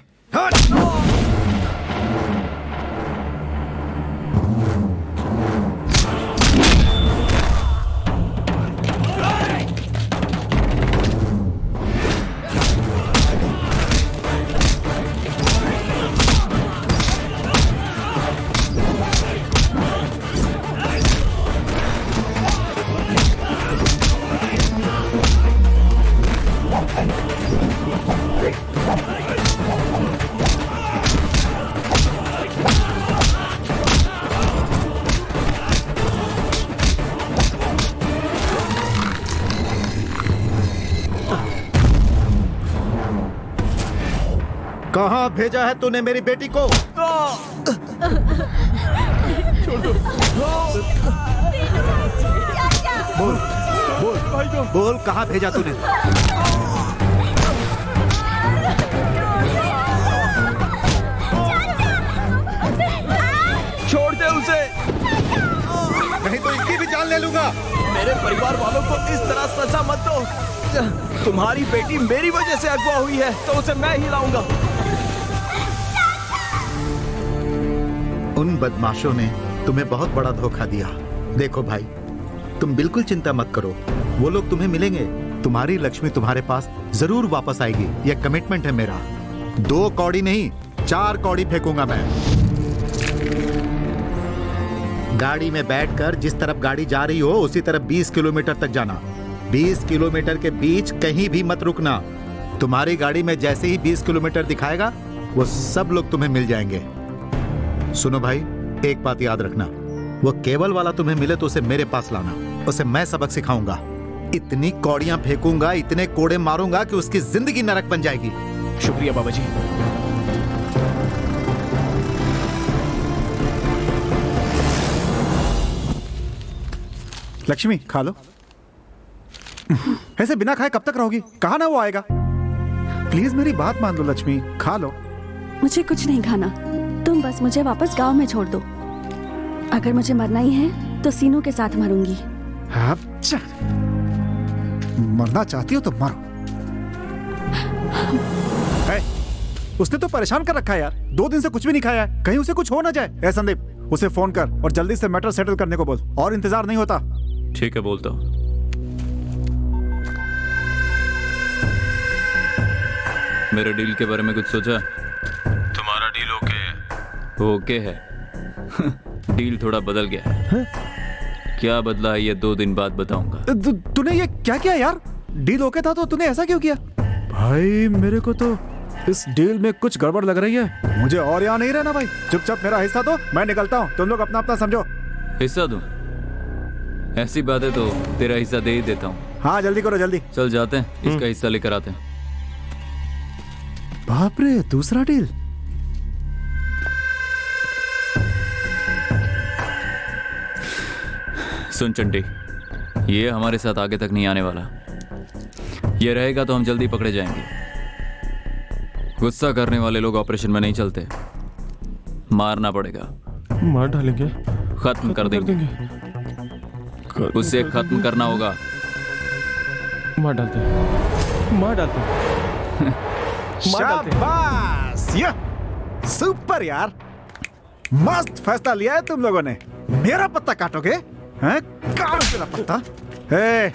कहाँ भेजा है तूने मेरी बेटी को? बोल बोल बोल, कहाँ भेजा तूने? छोड़ दे उसे, नहीं तो इसकी भी जान ले लूंगा। मेरे परिवार वालों को इस तरह सजा मत दो। तुम्हारी बेटी मेरी वजह से अगवा हुई है तो उसे मैं ही लाऊंगा। उन बदमाशों ने तुम्हें बहुत बड़ा धोखा दिया। देखो भाई, तुम बिल्कुल चिंता मत करो, वो लोग तुम्हें मिलेंगे। तुम्हारी लक्ष्मी तुम्हारे पास जरूर वापस आएगी, यह कमिटमेंट है मेरा। 2 कौड़ी नहीं, 4 कौड़ी फेंकूंगा मैं। गाड़ी में बैठकर जिस तरफ गाड़ी जा रही हो उसी तरफ 20 किलोमीटर तक जाना। 20 किलोमीटर के बीच कहीं भी मत रुकना। तुम्हारी गाड़ी में जैसे ही 20 किलोमीटर दिखाएगा वो सब लोग तुम्हें मिल जाएंगे। सुनो भाई, एक बात याद रखना, वो केबल वाला तुम्हें मिले तो उसे मेरे पास लाना, उसे मैं सबक सिखाऊंगा। इतनी कौड़ियां फेंकूंगा, इतने कोड़े मारूंगा कि उसकी जिंदगी नरक बन जाएगी। शुक्रिया बाबा जी। लक्ष्मी, खा लो। ऐसे बिना खाए कब तक रहोगी? कहा ना वो आएगा। प्लीज मेरी बात मान लो लक्ष्मी, खा लो। मुझे कुछ नहीं खाना, तुम बस मुझे वापस गांव में छोड़ दो। अगर मुझे मरना ही है तो सीनू के साथ मरूंगी। अच्छा, मरना चाहती हो तो मरो। उसने तो परेशान कर रखा है यार, 2 दिन से कुछ भी नहीं खाया है। कहीं उसे कुछ हो ना जाए। ए संदीप, उसे फोन कर और जल्दी से मैटर सेटल करने को बोल, और इंतजार नहीं होता। ठीक है, बोलता हूँ। मेरे डील के बारे में कुछ सोचा? तुम्हारा डील ओके है? ओके है। डील थोड़ा बदल गया है। क्या बदला है ये 2 दिन बाद बताऊंगा। तूने ये क्या किया यार? डील ओके था तो तूने ऐसा क्यों किया? भाई मेरे को तो इस डील में कुछ गड़बड़ लग रही है। मुझे और यहाँ नहीं रहना भाई। चुपचाप मेरा हिस्सा दो, मैं निकलता हूँ। तुम लोग अपना अपना समझो। हिस्सा दूं? ऐसी बात है तो तेरा हिस्सा दे ही देता हूँ। हाँ जल्दी करो, जल्दी। चल जाते हैं, इसका हिस्सा लेकर आते हैं। बाप रे, दूसरा डील। सुन चंटी, ये हमारे साथ आगे तक नहीं आने वाला। ये रहेगा तो हम जल्दी पकड़े जाएंगे। गुस्सा करने वाले लोग ऑपरेशन में नहीं चलते, मारना पड़ेगा। मार डालेंगे, खत्म कर देंगे। उसे खत्म करना होगा। मार डालते हैं, मार डालते हैं। शाबाश, या सुपर यार, मस्त फैसला लिया है तुम लोगों ने। मेरा पत्ता काटोगे? हैं? काट मेरा पत्ता। ए,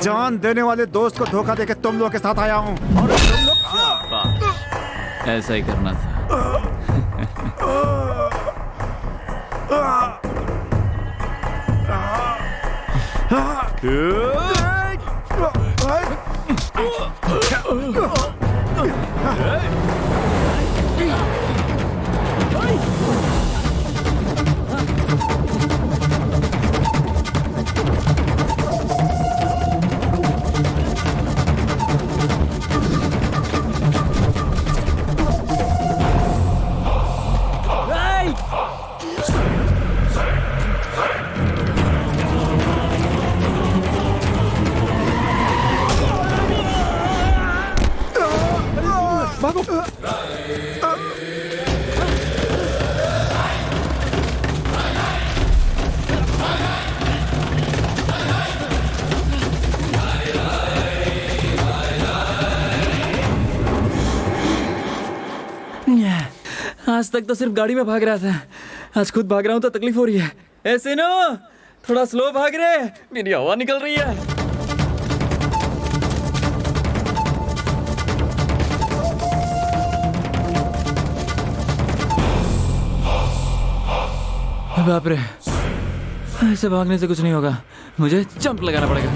जान देने वाले दोस्त को धोखा देके तुम लोगों के साथ आया हूँ और तुम लोग ऐसा ही करना था। आज तक तो सिर्फ गाड़ी में भाग रहा था, आज खुद भाग रहा हूं तो तकलीफ हो रही है। ऐसे ना, थोड़ा स्लो भाग रहे, मेरी हवा निकल रही है। बाप रे, ऐसे भागने से कुछ नहीं होगा, मुझे जंप लगाना पड़ेगा।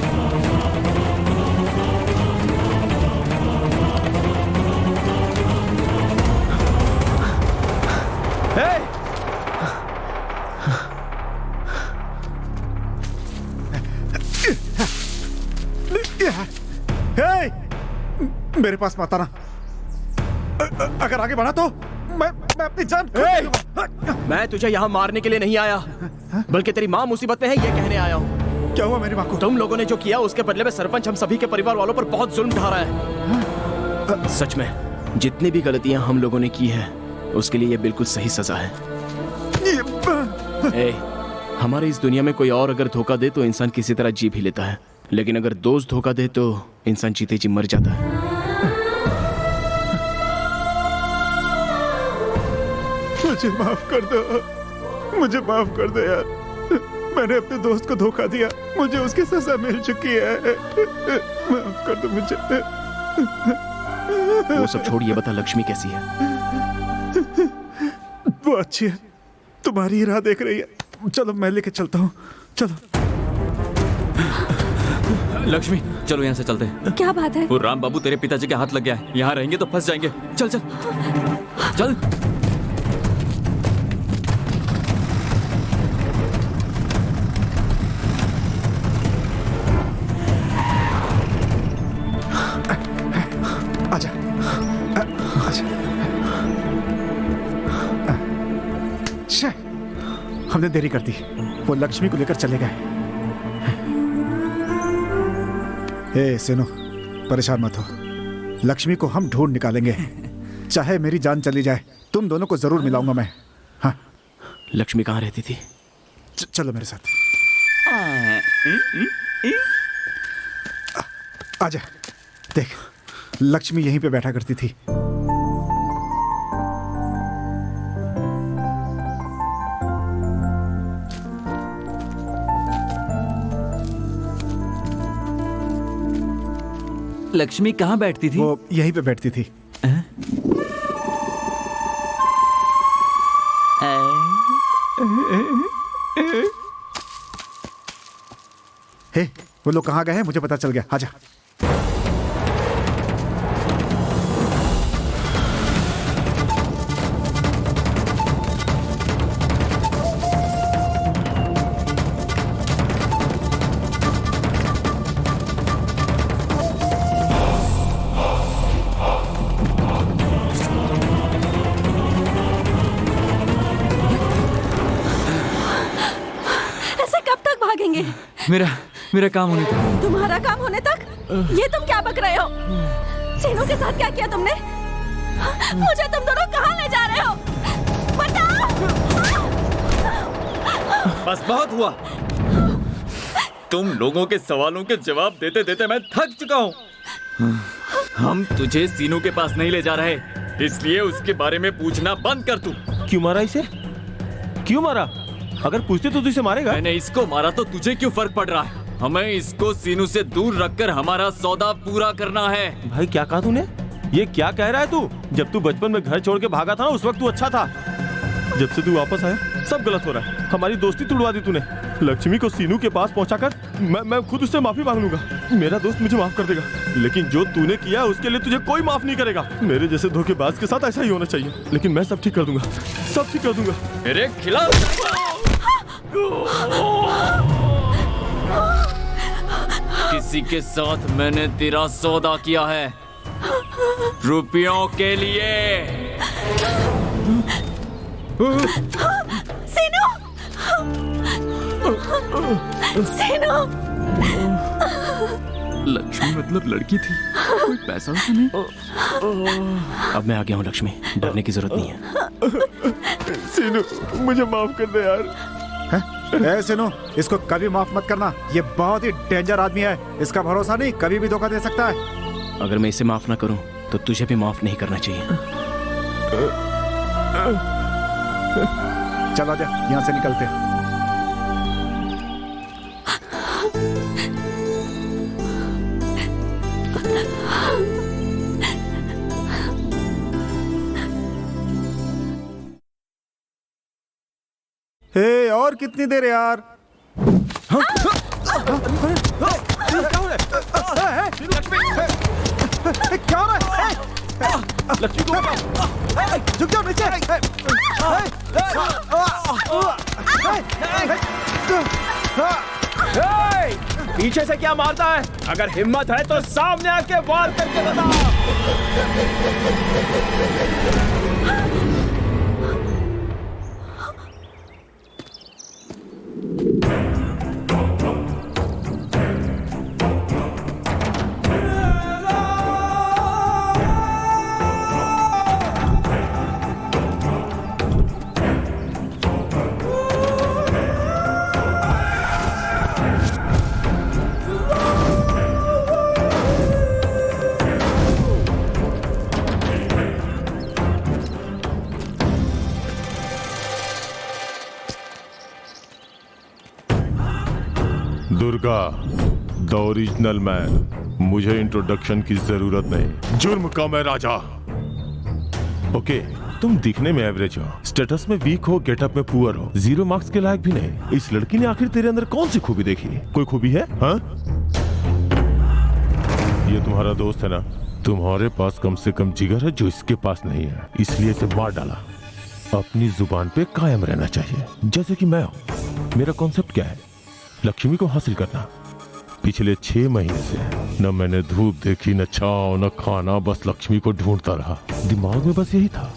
मेरे पास मत आना। अगर आगे बढ़ा तो मैं अपनी जान मैं तुझे यहाँ मारने के लिए नहीं आया, बल्कि तेरी माँ मुसीबत में है ये कहने आया हूँ। क्या हुआ मेरी माँ को? तुम लोगों ने जो किया उसके बदले में सरपंच हम सभी के परिवार वालों पर बहुत जुल्म ढा रहा है। सच में जितनी भी गलतियां हम लोगों ने की है उसके लिए ये बिल्कुल सही सजा है। ए, हमारे इस दुनिया में कोई और अगर धोखा दे तो इंसान किसी तरह जी भी लेता है, लेकिन अगर दोस्त धोखा दे तो इंसान जीते जी मर जाता है। मुझे माफ कर दो, मुझे माफ कर दो यार। मैंने अपने दोस्त को धोखा दिया, मुझे उसकी सजा मिल चुकी है। माफ कर दो मुझे। वो सब छोड़िए, बता लक्ष्मी कैसी है? वो अच्छी है, तुम्हारी राह देख रही है। चलो मैं लेके चलता हूँ, चलो। लक्ष्मी चलो यहाँ से चलते हैं। क्या बात है? वो राम बाबू तेरे पिताजी के हाथ लग गया है, यहाँ रहेंगे तो फंस जाएंगे। चल चल चल। आजा, आजा। हमने देरी कर दी, वो लक्ष्मी को लेकर चले गए। ए सुनो, परेशान मत हो, लक्ष्मी को हम ढूंढ निकालेंगे। चाहे मेरी जान चली जाए, तुम दोनों को जरूर मिलाऊंगा मैं। हाँ, लक्ष्मी कहाँ रहती थी? चलो मेरे साथ। आजा, देख लक्ष्मी यहीं पे बैठा करती थी। लक्ष्मी कहाँ बैठती थी? वो यहीं पे बैठती थी। हे, वो लोग कहाँ गए हैं मुझे पता चल गया। आजा। मेरा काम होने तक। तुम्हारा काम होने तक? ये तुम क्या बक रहे हो? सीनू के साथ क्या किया तुमने? मुझे तुम दोनों कहाँ ले जा रहे हो? बताओ! बस बहुत हुआ। तुम लोगों के सवालों के जवाब देते देते मैं थक चुका हूँ। हम तुझे सीनू के पास नहीं ले जा रहे, इसलिए उसके बारे में पूछना बंद कर तू। क्यों मारा इसे? क्यों मारा? अगर पूछते तो तू इसे मारेगा। मैंने इसको मारा तो तुझे क्यों फर्क पड़ रहा है? हमें इसको सीनू से दूर रखकर हमारा सौदा पूरा करना है। भाई क्या कहा तूने? ये क्या कह रहा है तू? जब तू बचपन में घर छोड़ के भागा था ना, उस वक्त तू अच्छा था। जब से तू वापस आया सब गलत हो रहा है। हमारी दोस्ती तोड़वा दी तूने। लक्ष्मी को सीनू के पास पहुंचाकर मैं खुद उससे माफी मांग लूंगा। मेरा दोस्त मुझे माफ कर देगा, लेकिन जो तूने किया उसके लिए तुझे कोई माफ नहीं करेगा। मेरे जैसे धोखेबाज के साथ ऐसा ही होना चाहिए, लेकिन मैं सब ठीक कर दूंगा, सब ठीक कर दूंगा। मेरे खिलाफ किसी के साथ मैंने तेरा सौदा किया है, रुपयों के लिए। सीनू! सीनू! लक्ष्मी मतलब लड़की थी, कोई पैसा तो नहीं। अब मैं आ गया हूँ लक्ष्मी, डरने की जरूरत नहीं है। सीनू मुझे माफ कर दे यार। है? सीनू, इसको कभी माफ मत करना। ये बहुत ही डेंजर आदमी है, इसका भरोसा नहीं, कभी भी धोखा दे सकता है। अगर मैं इसे माफ ना करूं तो तुझे भी माफ नहीं करना चाहिए। चलो आजा, यहाँ से निकलते हैं। हे, और कितनी देर यार? क्या हो रहा है? लक्ष्मी को झुक जाओ नीचे। पीछे से क्या मारता है? अगर हिम्मत है तो सामने आके वार करके बता। Durga, the original man. मुझे इंट्रोडक्शन की जरूरत नहीं। जुर्म का मैं राजा। ओके, तुम दिखने में एवरेज हो, स्टेटस में वीक हो, गेटअप में पुअर हो, 0 मार्क्स के लायक भी नहीं। इस लड़की ने आखिर तेरे अंदर कौन सी खूबी देखी? कोई खूबी है? हाँ? ये तुम्हारा दोस्त है ना? तुम्हारे पास कम से कम जिगर है जो इसके पास नहीं है, इसलिए इसे मार डाला। अपनी जुबान पे कायम रहना चाहिए, जैसे कि मैं हूं। मेरा कॉन्सेप्ट क्या है? लक्ष्मी को हासिल करना। पिछले 6 महीने से न मैंने धूप देखी, न छांव, न खाना, बस लक्ष्मी को ढूंढता रहा। दिमाग में बस यही था,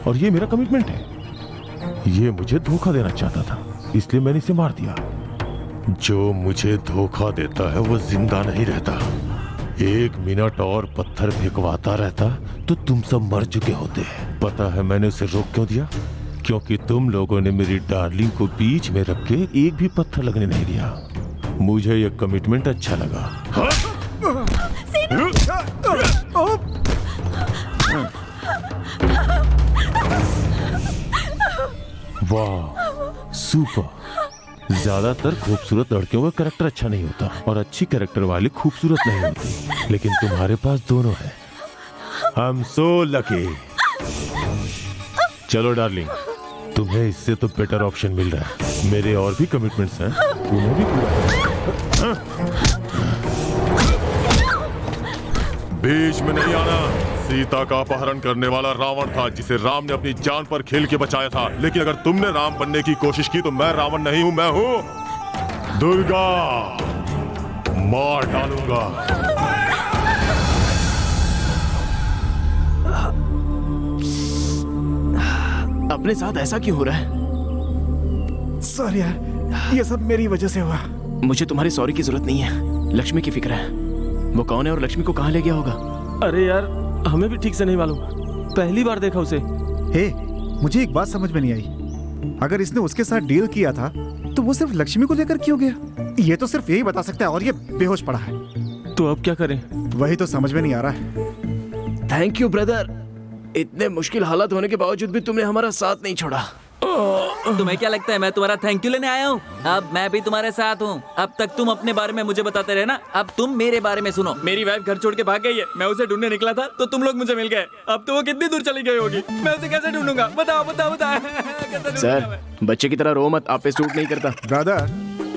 और ये मेरा कमिटमेंट है। ये मुझे धोखा देना चाहता था, इसलिए मैंने इसे मार दिया। जो मुझे धोखा देता है वो जिंदा नहीं रहता। 1 मिनट और पत्थर फेंकवाता रहता तो तुम सब मर चुके होते। पता है मैंने उसे रोक क्यों दिया? क्योंकि तुम लोगों ने मेरी डार्लिंग को बीच में रख के एक भी पत्थर लगने नहीं दिया। मुझे ये कमिटमेंट अच्छा लगा। वाह, सुपर। ज्यादातर खूबसूरत लड़कियों का कैरेक्टर अच्छा नहीं होता, और अच्छी कैरेक्टर वाली खूबसूरत नहीं होती, लेकिन तुम्हारे पास दोनों है। I am so lucky. चलो डार्लिंग, तुम्हें इससे तो बेटर ऑप्शन मिल रहा है। मेरे और भी कमिटमेंट्स हैं, तुम्हें भी पूरा। बीच में नहीं आना। सीता का अपहरण करने वाला रावण था, जिसे राम ने अपनी जान पर खेल के बचाया था। लेकिन अगर तुमने राम बनने की कोशिश की तो मैं रावण नहीं हूं, मैं हूं दुर्गा। मार डालूंगा। अपने साथ ऐसा क्यों हो रहा है? सॉरी यार, ये सब मेरी वजह से हुआ। मुझे तुम्हारी सॉरी की जरूरत नहीं है। लक्ष्मी की फिक्र है। वो कौन है और लक्ष्मी को कहाँ ले गया होगा? अरे यार, हमें भी ठीक से नहीं मालूम, पहली बार देखा उसे। हे, मुझे एक बात समझ में नहीं आई। अगर इसने उसके साथ डील किया था तो वो सिर्फ लक्ष्मी को लेकर क्यों गया? ये तो सिर्फ यही बता सकता है, और ये बेहोश पड़ा है। तो अब क्या करें? वही तो समझ में नहीं आ रहा है। थैंक यू ब्रदर, इतने मुश्किल हालात होने के बावजूद भी तुमने हमारा साथ नहीं छोड़ा। तुम्हें क्या लगता है मैं तुम्हारा थैंक यू लेने आया हूँ? अब मैं भी तुम्हारे साथ हूँ। अब तक तुम अपने बारे में मुझे बताते रहे ना, अब तुम मेरे बारे में सुनो। मेरी वाइफ घर छोड़ के भाग गई है, मैं उसे ढूंढने निकला था तो तुम लोग मुझे मिल गए। अब तो वो कितनी दूर चली गई होगी, मैं उसे कैसे ढूंढूंगा? बताओ बताओ बताओ। सर, बच्चे की तरह रो मत, आप पे सूट नहीं करता। ब्रदर,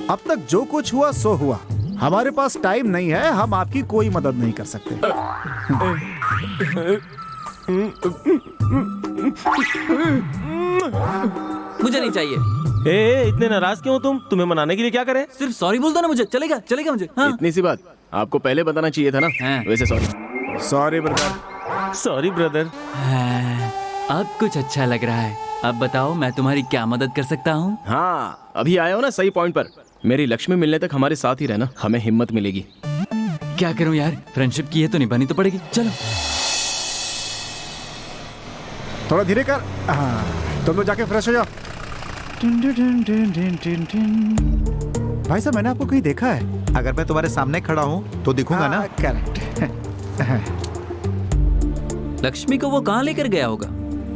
अब तक जो कुछ हुआ सो हुआ। हमारे पास टाइम नहीं है, हम आपकी कोई मदद नहीं कर सकते। मुझे नहीं चाहिए। ए, इतने नाराज क्यों हो तुम? तुम्हें मनाने के लिए क्या करें? सिर्फ सॉरी बोल दो ना मुझे, चलेगा चलेगा मुझे। हाँ। इतनी सी बात आपको पहले बताना चाहिए था ना। वैसे sorry. Sorry brother. Sorry brother. अब कुछ अच्छा लग रहा है। अब बताओ मैं तुम्हारी क्या मदद कर सकता हूँ? हाँ, अभी आए हो ना सही पॉइंट पर। मेरी लक्ष्मी मिलने तक हमारे साथ ही रहना, हमें हिम्मत मिलेगी। क्या करूँ यार, फ्रेंडशिप की है तो निभानी तो पड़ेगी। चलो थोड़ा धीरे कर। हाँ, तुम लोग जाके फ्रेश हो जाओ। भाई साहब, मैंने आपको कहीं देखा है। अगर मैं तुम्हारे सामने खड़ा हूँ तो दिखूंगा ना। करेक्ट। लक्ष्मी को वो कहाँ लेकर गया होगा?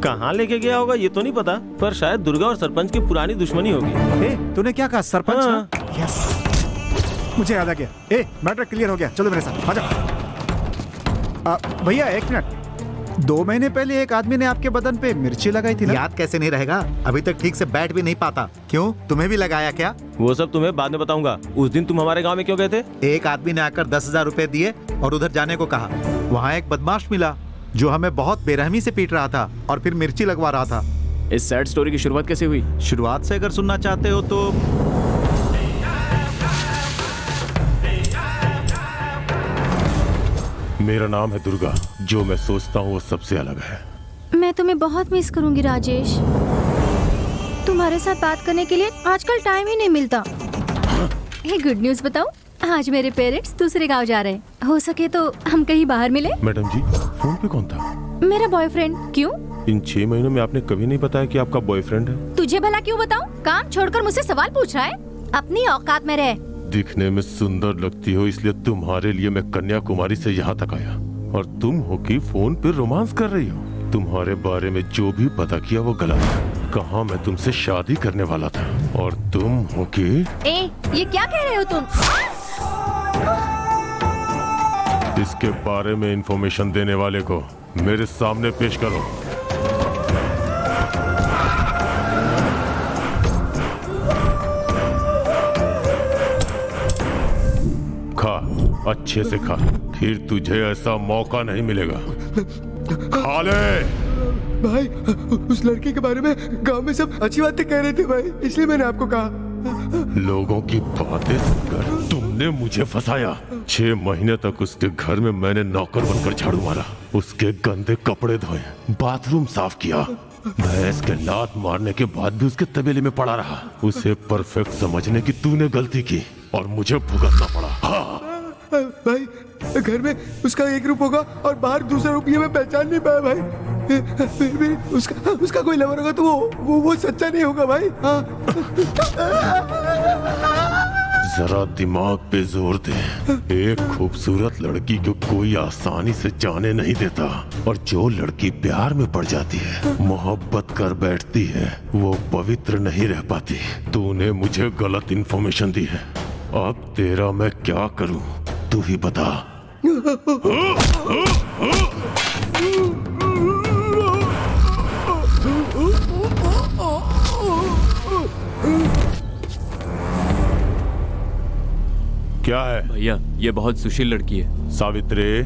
कहाँ लेके गया होगा ये तो नहीं पता, पर शायद दुर्गा और सरपंच की पुरानी दुश्मनी होगी। ए, तूने क्या कहा? सरपंच? हाँ। यस, मुझे याद आ गया। ए, मैटर क्लियर हो गया, चलो मेरे साथ आ जाओ। भैया एक मिनट, 2 महीने पहले एक आदमी ने आपके बदन पे मिर्ची लगाई थी ना? याद कैसे नहीं रहेगा? अभी तक ठीक से बैठ भी नहीं पाता। क्यों, तुम्हें भी लगाया क्या? वो सब तुम्हें बाद में बताऊंगा। उस दिन तुम हमारे गांव में क्यों गए थे? एक आदमी ने आकर 10,000 रुपए दिए और उधर जाने को कहा। वहाँ एक बदमाश मिला जो हमें बहुत बेरहमी से पीट रहा था और फिर मिर्ची लगवा रहा था। इस सैड स्टोरी की शुरुआत कैसे हुई? शुरुआत से अगर सुनना चाहते हो तो मेरा नाम है दुर्गा। जो मैं सोचता हूँ वो सबसे अलग है। मैं तुम्हें बहुत मिस करूंगी राजेश। तुम्हारे साथ बात करने के लिए आजकल टाइम ही नहीं मिलता। ये गुड न्यूज़ बताऊं, आज मेरे पेरेंट्स दूसरे गांव जा रहे हैं। हो सके तो हम कहीं बाहर मिले। मैडम जी, फोन पे कौन था? मेरा बॉयफ्रेंड। क्यों? इन 6 महीनों में आपने कभी नहीं बताया कि आपका बॉयफ्रेंड है। तुझे भला क्यों बताऊं? काम छोड़कर मुझसे सवाल पूछ रहा है। अपनी औकात में रह। दिखने में सुंदर लगती हो, इसलिए तुम्हारे लिए मैं कन्याकुमारी से यहाँ तक आया, और तुम हो कि फोन पे रोमांस कर रही हो। तुम्हारे बारे में जो भी पता किया वो गलत है। कहा मैं तुमसे शादी करने वाला था और तुम हो कि ए, ये क्या कह रहे हो तुम? इसके बारे में इंफॉर्मेशन देने वाले को मेरे सामने पेश करो। खा, अच्छे से खा, फिर तुझे ऐसा मौका नहीं मिलेगा। खा ले। भाई, उस लड़के के बारे में गांव में सब अच्छी बातें कह रहे थे भाई, इसलिए मैंने आपको कहा। लोगों की बातें सुनकर तुमने मुझे फंसाया। 6 महीने तक उसके घर में मैंने नौकर बनकर झाड़ू मारा, उसके गंदे कपड़े धोए, बाथरूम साफ किया। भैंस के लात मारने के बाद भी उसके तबेले में पड़ा रहा। उसे परफेक्ट समझने की तूने गलती की और मुझे भुगतना पड़ा। हाँ। भाई, घर में उसका एक रूप होगा और बाहर दूसरा रूप, ये मैं पहचान नहीं पाया भाई। फिर भी उसका कोई लवर होगा तो वो सच्चा नहीं होगा भाई। हाँ। जरा दिमाग पे जोर दे। एक खूबसूरत लड़की को कोई आसानी से जाने नहीं देता, और जो लड़की प्यार में पड़ जाती है, मोहब्बत कर बैठती है, वो पवित्र नहीं रह पाती। तूने मुझे गलत इन्फॉर्मेशन दी है, अब तेरा मैं क्या करूं तू ही बता। क्या है भैया? ये बहुत सुशील लड़की है। सावित्री,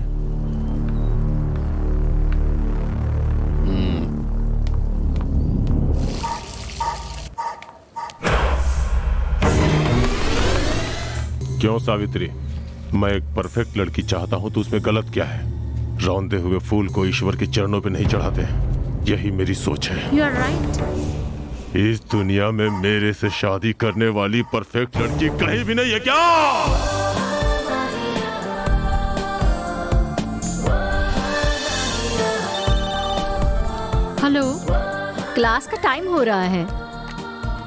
क्यों सावित्री? मैं एक परफेक्ट लड़की चाहता हूं तो उसमें गलत क्या है? रौंदे हुए फूल को ईश्वर के चरणों पे नहीं चढ़ाते, यही मेरी सोच है। You are right. इस दुनिया में मेरे से शादी करने वाली परफेक्ट लड़की कहीं भी नहीं है क्या? हेलो, क्लास का टाइम हो रहा है।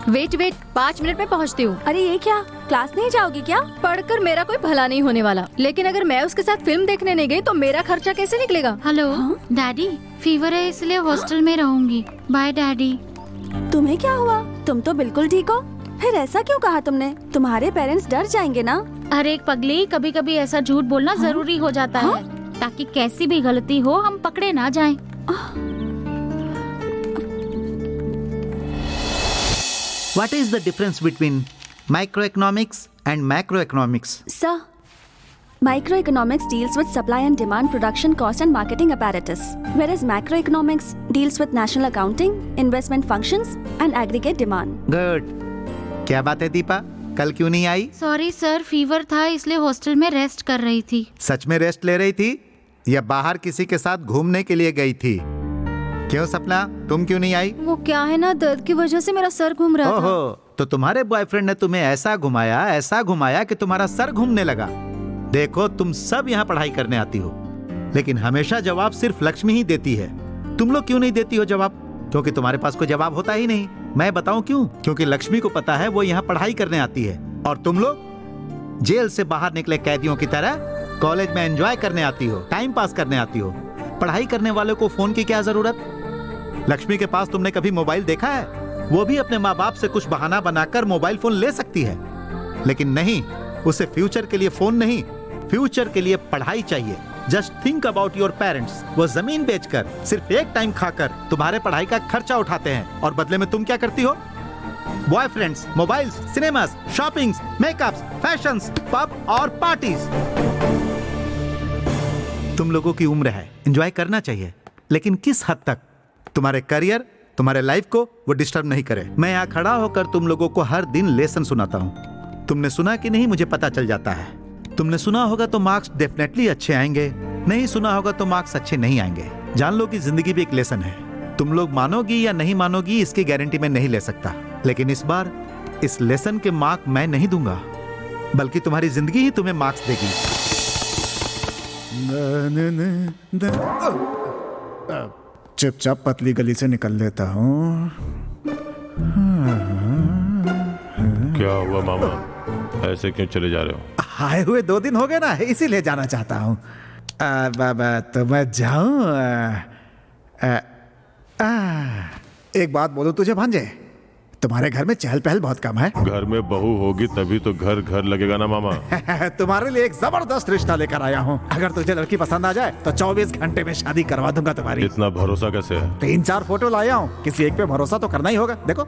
वेट 5 मिनट में पहुंचती हूँ। अरे ये क्या, क्लास नहीं जाओगी क्या? पढ़कर मेरा कोई भला नहीं होने वाला, लेकिन अगर मैं उसके साथ फिल्म देखने नहीं गई तो मेरा खर्चा कैसे निकलेगा? हेलो डैडी, फीवर है इसलिए हॉस्टल में रहूंगी। Bye daddy. तुम्हें क्या हुआ? तुम तो बिल्कुल ठीक हो। फिर ऐसा क्यों कहा तुमने? तुम्हारे पेरेंट्स डर जाएंगे ना। अरे पगली, कभी कभी ऐसा झूठ बोलना जरूरी हो जाता है, ताकि कैसी भी गलती हो हम पकड़े ना जाएं। What is the difference between microeconomics and macroeconomics? Sir, microeconomics deals with supply and demand, production cost and marketing apparatus, whereas macroeconomics deals with national accounting, investment functions and aggregate demand. Good. क्या बात है दीपा, कल क्यों नहीं आई? Sorry sir, fever था इसलिए hostel में rest कर रही थी। सच में रेस्ट ले रही थी या बाहर किसी के साथ घूमने के लिए गई थी? क्यों सपना, तुम क्यों नहीं आई? वो क्या है ना, दर्द की वजह से मेरा सर घूम रहा था। ओहो, तो तुम्हारे बॉयफ्रेंड ने तुम्हें ऐसा घुमाया कि तुम्हारा सर घूमने लगा। देखो, तुम सब यहाँ पढ़ाई करने आती हो, लेकिन हमेशा जवाब सिर्फ लक्ष्मी ही देती है। तुम लोग क्यों नहीं देती हो जवाब? क्योंकि तुम्हारे पास कोई जवाब होता ही नहीं। मैं बताऊं क्यों? क्योंकि लक्ष्मी को पता है वो यहाँ पढ़ाई करने आती है, और तुम लोग जेल से बाहर निकले कैदियों की तरह कॉलेज में एंजॉय करने आती हो, टाइम पास करने आती हो। पढ़ाई करने वालों को फोन की क्या जरूरत? लक्ष्मी के पास तुमने कभी मोबाइल देखा है? वो भी अपने माँ बाप से कुछ बहाना बनाकर मोबाइल फोन ले सकती है, लेकिन नहीं, उसे फ्यूचर के लिए फोन नहीं, फ्यूचर के लिए पढ़ाई चाहिए। Just think about your parents. वो जमीन बेचकर, सिर्फ एक टाइम खाकर तुम्हारे पढ़ाई का खर्चा उठाते हैं, और बदले में तुम क्या करती हो? Boyfriends, mobiles, cinemas, shoppings, makeups, fashions, pub और पार्टीज। तुम लोगों की उम्र है, एंजॉय करना चाहिए, लेकिन किस हद तक? तुम्हारे करियर, तुम्हारे लाइफ को वो डिस्टर्ब नहीं करे। मैं यहाँ खड़ा होकर तुम लोगों को हर दिन लेसन सुनाता हूँ। तुमने सुना कि नहीं मुझे पता चल जाता है। तुमने सुना होगा तो मार्क्स डेफिनेटली अच्छे आएंगे, नहीं सुना होगा तो मार्क्स अच्छे नहीं आएंगे। जान लो कि जिंदगी भी एक लेसन है। तुम लोग मानोगी या नहीं मानोगी इसकी गारंटी मैं नहीं ले सकता, लेकिन इस बार इस लेसन के मार्क मैं नहीं दूंगा, बल्कि तुम्हारी जिंदगी ही तुम्हें मार्क्स देगी। चुपचाप पतली गली से निकल लेता हूँ। क्या हुआ मामा, ऐसे क्यों चले जा रहे हो? आए हुए 2 दिन हो गए ना, इसीलिए जाना चाहता हूँ। बाबा तो मैं जाऊँ? एक बात बोलूं तुझे भांजे, तुम्हारे घर में चहल पहल बहुत कम है। घर में बहू होगी तभी तो घर घर लगेगा ना मामा। तुम्हारे लिए एक जबरदस्त रिश्ता लेकर आया हूँ। अगर तुझे लड़की पसंद आ जाए तो 24 घंटे में शादी करवा दूंगा तुम्हारी। इतना भरोसा कैसे है? 3-4 फोटो लाया हूँ, किसी एक पे भरोसा तो करना ही होगा। देखो,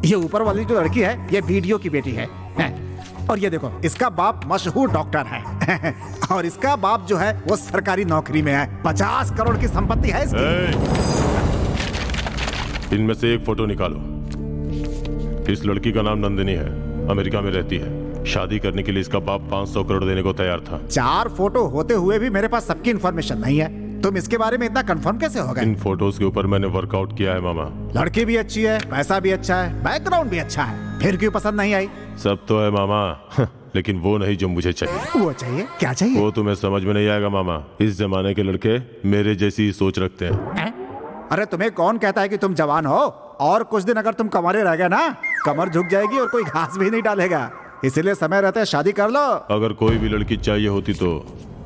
ये ऊपर वाली जो लड़की है ये वीडियो की बेटी है, और ये देखो इसका बाप मशहूर डॉक्टर है और इसका बाप जो है वो सरकारी नौकरी में है। 50 करोड़ की संपत्ति है इसकी। इनमें से एक फोटो निकालो। इस लड़की का नाम नंदिनी है, अमेरिका में रहती है। शादी करने के लिए इसका बाप 500 करोड़ देने को तैयार था। 4 फोटो होते हुए भी मेरे पास सबकी इन्फॉर्मेशन नहीं है। तुम इसके बारे में इतना कंफर्म कैसे हो गए? इन फोटोज के ऊपर मैंने वर्कआउट किया है मामा। लड़की भी अच्छी है, पैसा भी अच्छा है, बैकग्राउंड भी अच्छा है, फिर क्यों पसंद नहीं आई? सब तो है मामा, लेकिन वो नहीं जो मुझे चाहिए। वो चाहिए? क्या चाहिए? वो तुम्हें समझ में नहीं आएगा मामा। इस जमाने के लड़के मेरे जैसी सोच रखते हैं। अरे तुम्हें कौन कहता है कि तुम जवान हो? और कुछ दिन अगर तुम कमरे रह गए ना, कमर झुक जाएगी और कोई घास भी नहीं डालेगा। इसीलिए समय रहते शादी कर लो। अगर कोई भी लड़की चाहिए होती तो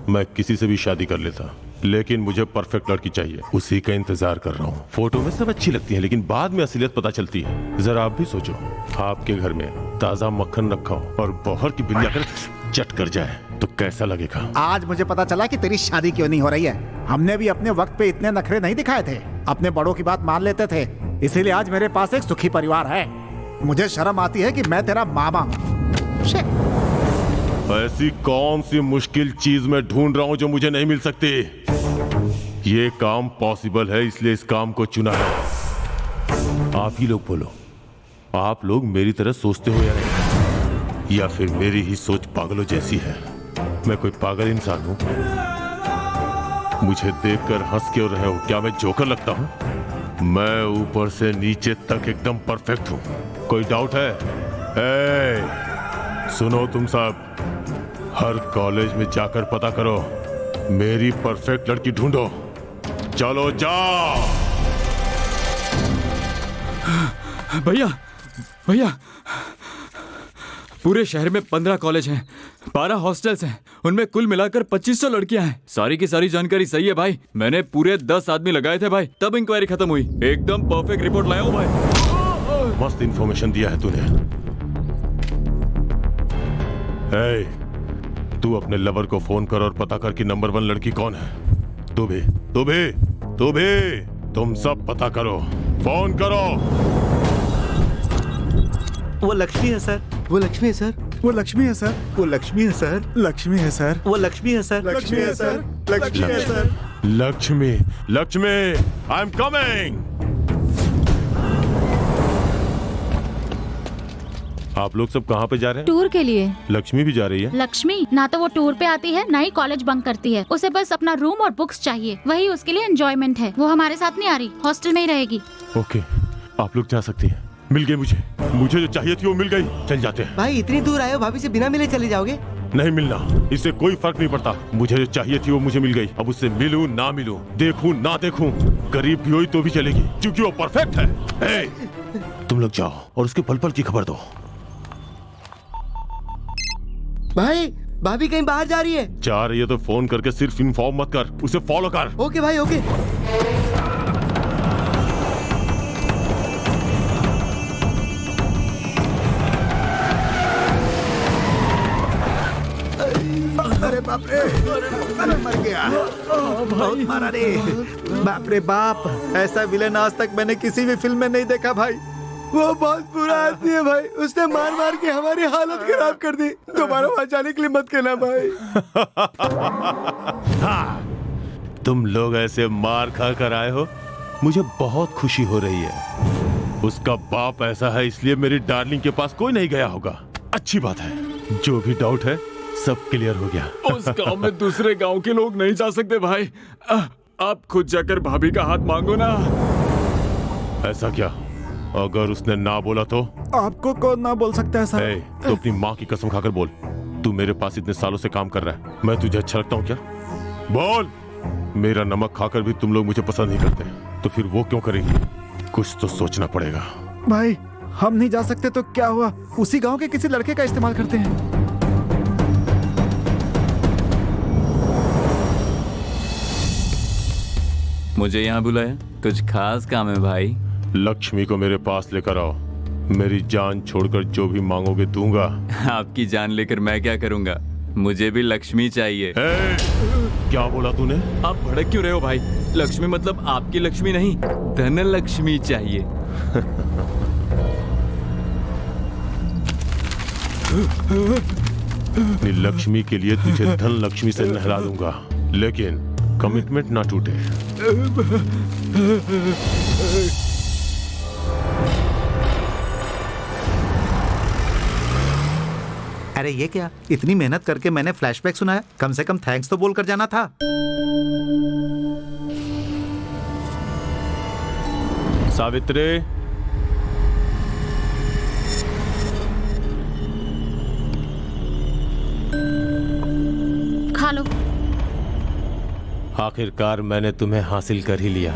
मैं किसी से भी शादी कर लेता, लेकिन मुझे परफेक्ट लड़की चाहिए। उसी का इंतजार कर रहा हूँ। फोटो में सब अच्छी लगती है, लेकिन बाद में असलियत पता चलती है। जरा आप भी सोचो, आपके घर में ताजा मक्खन रखा हो और बाहर की बिल्ली आकर चट कर जाए तो कैसा लगेगा? आज मुझे पता चला कि तेरी शादी क्यों नहीं हो रही है। हमने भी अपने वक्त पे इतने नखरे नहीं दिखाए थे, अपने बड़ों की बात मान लेते थे। इसीलिए आज मेरे पास एक सुखी परिवार है। मुझे शर्म आती है कि मैं तेरा मामा हूँ। ऐसी कौन सी मुश्किल चीज मैं ढूंढ रहा हूँ जो मुझे नहीं मिल सकती? ये काम पॉसिबल है, इसलिए इस काम को चुना है। आप ही लोग बोलो, आप लोग मेरी तरह सोचते हो या नहीं, या फिर मेरी ही सोच पागलों जैसी है? मैं कोई पागल इंसान हूँ? मुझे देखकर हंस क्यों रहे हो? क्या मैं जोकर लगता हूँ? मैं ऊपर से नीचे तक एकदम परफेक्ट हूँ। कोई डाउट है? सुनो तुम सब, हर कॉलेज में जाकर पता करो, मेरी परफेक्ट लड़की ढूंढो। चलो जाओ। भैया भैया, पूरे शहर में 15 कॉलेज हैं, 12 हॉस्टल्स हैं, उनमें कुल मिलाकर 2500 लड़कियां हैं। सारी की सारी जानकारी सही है भाई, मैंने पूरे 10 आदमी लगाए थे भाई, तब इंक्वायरी खत्म हुई। एकदम परफेक्ट रिपोर्ट लाया हूं भाई। मस्त इंफॉर्मेशन दिया है तूने। तू अपने लवर को फोन कर और पता कर कि नंबर 1 लड़की कौन है। तू भी तुम सब पता करो, फोन करो। वो लक्ष्मी है सर। वो लक्ष्मी है सर। वो लक्ष्मी है सर। वो लक्ष्मी है सर। लक्ष्मी है सर। वो लक्ष्मी है सर। लक्ष्मी है सर। लक्ष्मी है sir. Lakshmi, I am coming. आप लोग सब कहाँ पे जा रहे हैं? टूर के लिए। लक्ष्मी भी जा रही है? लक्ष्मी ना तो वो टूर पे आती है, ना ही कॉलेज बंक करती है। उसे बस अपना रूम और बुक्स चाहिए, वही उसके लिए एंजॉयमेंट है। वो हमारे साथ नहीं आ रही, हॉस्टल में ही रहेगी। ओके, आप लोग जा सकती हैं। मिल गई मुझे जो चाहिए थी वो मिल गई। चल जाते हैं। भाई इतनी दूर आए हो, भाभी से बिना मिले चले जाओगे? नहीं मिलना, इससे कोई फर्क नहीं पड़ता। मुझे जो चाहिए थी वो मुझे मिल गई। अब उससे मिलूं ना मिलूं, देखूं ना देखूं, गरीब भी हुई तो भी चलेगी, क्योंकि वो परफेक्ट है। तुम लोग जाओ और उसके पल पल की खबर दो। भाई भाभी कहीं बाहर जा रही है। जा रही है तो फोन करके सिर्फ इन्फॉर्म मत कर, उसे फॉलो कर। ओके भाई ओके। अरे बाप रे, अरे मर गया। बहुत मारा रे। बाप रे बाप, ऐसा विलेन आज तक मैंने किसी भी फिल्म में नहीं देखा भाई। वो बहुत बुरा आदमी है भाई, उसने मार मार के हमारी हालत खराब कर दी। दोबारा वहां जाने के लिए मत कहना भाई। हाँ, तुम लोग ऐसे मार खा कर आए हो, मुझे बहुत खुशी हो रही है। उसका बाप ऐसा है इसलिए मेरी डार्लिंग के पास कोई नहीं गया होगा। अच्छी बात है, जो भी डाउट है सब क्लियर हो गया। उस गांव में दूसरे गांव के लोग नहीं जा सकते भाई। आप खुद जाकर भाभी का हाथ मांगो ना। ऐसा क्या? अगर उसने ना बोला तो? आपको कौन ना बोल सकता है सर? तो अपनी माँ की कसम खाकर बोल, तू मेरे पास इतने सालों से काम कर रहा है, मैं तुझे अच्छा लगता हूँ क्या? बोल। मेरा नमक खाकर भी तुम लोग मुझे पसंद नहीं करते, तो फिर वो क्यों करेगी? कुछ तो सोचना पड़ेगा। भाई हम नहीं जा सकते तो क्या हुआ, उसी गांव के किसी लड़के का इस्तेमाल करते हैं। मुझे यहाँ बुलाया, कुछ खास काम है भाई? लक्ष्मी को मेरे पास लेकर आओ। मेरी जान छोड़कर जो भी मांगोगे दूंगा। आपकी जान लेकर मैं क्या करूंगा? मुझे भी लक्ष्मी चाहिए। क्या बोला तूने? आप भड़क क्यों रहे हो भाई? लक्ष्मी मतलब आपकी लक्ष्मी नहीं, धन लक्ष्मी चाहिए। लक्ष्मी के लिए तुझे धन लक्ष्मी से नहला दूंगा, लेकिन कमिटमेंट ना टूटे। अरे ये क्या, इतनी मेहनत करके मैंने फ्लैशबैक सुनाया, कम से कम थैंक्स तो बोलकर जाना था। सावित्री, खा लो। आखिरकार मैंने तुम्हें हासिल कर ही लिया।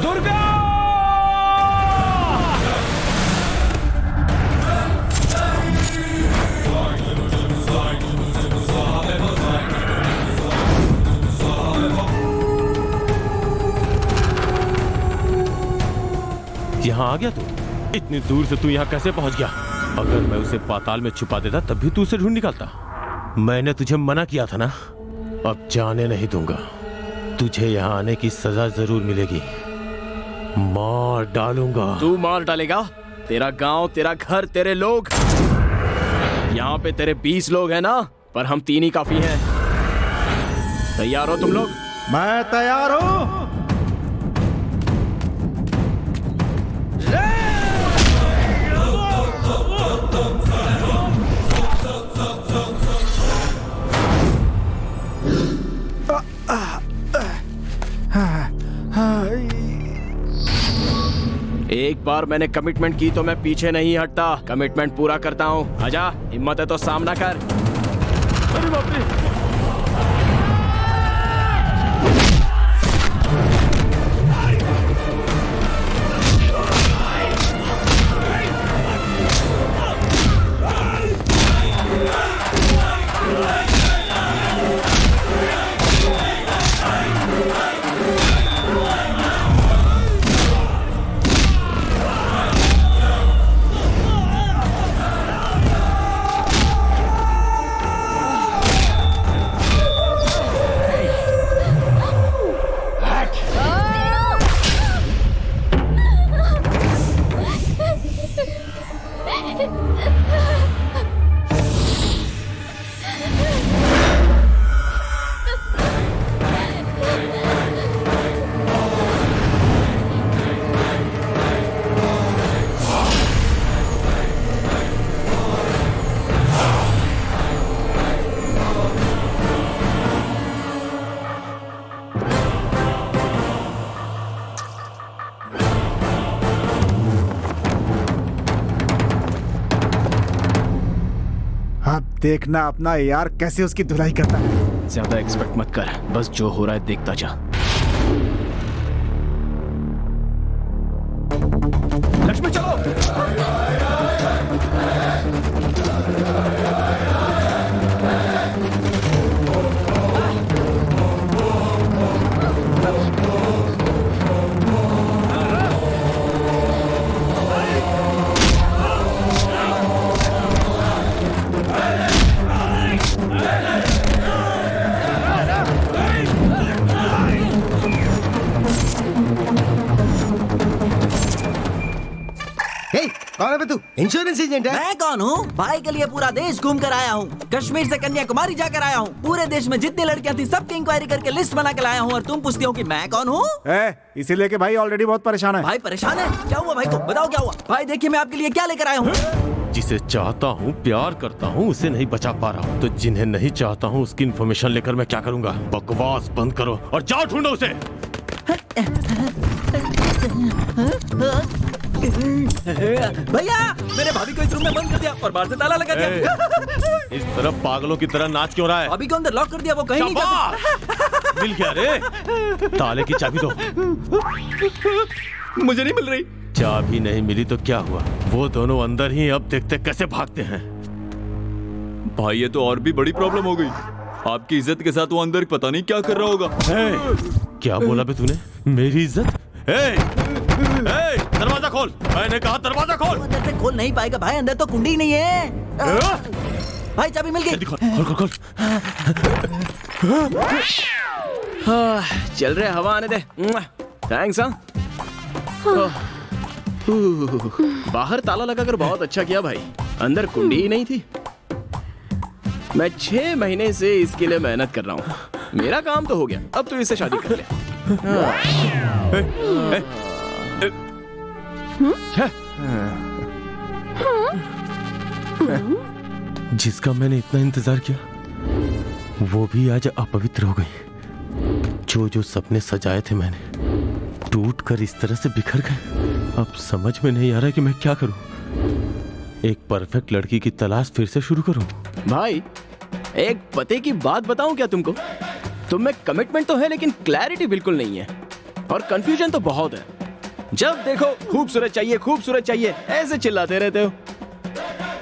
दुर्गा! यहाँ आ गया तू? इतनी दूर से तू यहाँ कैसे पहुँच गया? अगर मैं उसे पाताल में छुपा देता तब भी तू उसे ढूंढ निकालता। मैंने तुझे मना किया था ना, अब जाने नहीं दूंगा। तुझे यहाँ आने की सजा जरूर मिलेगी, मार डालूंगा। तू मार डालेगा? तेरा गांव, तेरा घर, तेरे लोग। यहाँ पे तेरे 20 लोग हैं ना, पर हम 3 ही काफी हैं। तैयार हो तुम लोग? मैं तैयार हूँ। बार मैंने कमिटमेंट की तो मैं पीछे नहीं हटता, कमिटमेंट पूरा करता हूँ। आजा, हिम्मत है तो सामना कर। अरे बाप रे। देखना अपना यार कैसे उसकी धुलाई करता है। ज्यादा एक्सपेक्ट मत कर, बस जो हो रहा है देखता जा। लक्ष्मी चलो। कौन है बे तू? इंश्योरेंस एजेंट है? मैं कौन हूँ? भाई के लिए पूरा देश घूम कर आया हूँ, कश्मीर से कन्याकुमारी जाकर आया हूँ, पूरे देश में जितनी लड़कियाँ थी सबकी इंक्वायरी करके लिस्ट बना के लाया हूँ, और तुम पूछती हो कि मैं कौन हूँ? इसीलिए कि भाई ऑलरेडी बहुत परेशान है। भाई परेशान है? क्या हुआ भाई को? बताओ क्या हुआ? भाई देखिए मैं आपके लिए क्या लेकर आया हूँ। जिसे चाहता हूँ, प्यार करता हूँ, उसे नहीं बचा पा रहा हूँ, तो जिन्हें नहीं चाहता हूँ उसकी इन्फॉर्मेशन लेकर मैं क्या करूँगा? बकवास बंद करो और जाओ ढूंढो उसे। भैया मेरे भाभी को इस रूम में बंद कर दिया और बाहर से ताला लगा दिया। इस तरह पागलों की तरह नाच क्यों रहा है? भाभी को अंदर लॉक कर दिया, वो कहीं नहीं जा सकता। मिल गया रे, ताले की चाबी दो। मुझे नहीं मिल रही। चाबी नहीं मिली तो क्या हुआ? वो दोनों अंदर ही, अब देखते कैसे भागते हैं। भाई ये तो और भी बड़ी प्रॉब्लम हो गई। आपकी इज्जत के साथ वो अंदर पता नहीं क्या कर रहा होगा। क्या बोला बे तूने? मेरी इज्जत? दरवाजा खोल, मैंने कहा दरवाजा खोल। अंदर से खोल नहीं पाएगा भाई, अंदर तो कुंडी नहीं है। भाई चाबी मिल गई। खोल। चल रहे, हवा आने दे। थैंक्स। बाहर ताला लगाकर बहुत अच्छा किया भाई, अंदर कुंडी ही नहीं थी। मैं 6 महीने से इसके लिए मेहनत कर रहा हूँ, मेरा काम तो हो गया, अब तो इससे शादी कर ले। जिसका मैंने इतना इंतजार किया वो भी आज अपवित्र हो गई। जो सपने सजाए थे मैंने टूट कर इस तरह से बिखर गए। अब समझ में नहीं आ रहा कि मैं क्या करूं। एक परफेक्ट लड़की की तलाश फिर से शुरू करूं। भाई एक पते की बात बताऊं क्या तुमको? तुम में कमिटमेंट तो है लेकिन क्लैरिटी बिल्कुल नहीं है, और कंफ्यूजन तो बहुत है। जब देखो खूबसूरत चाहिए, खूबसूरत चाहिए, ऐसे चिल्लाते रहते हो।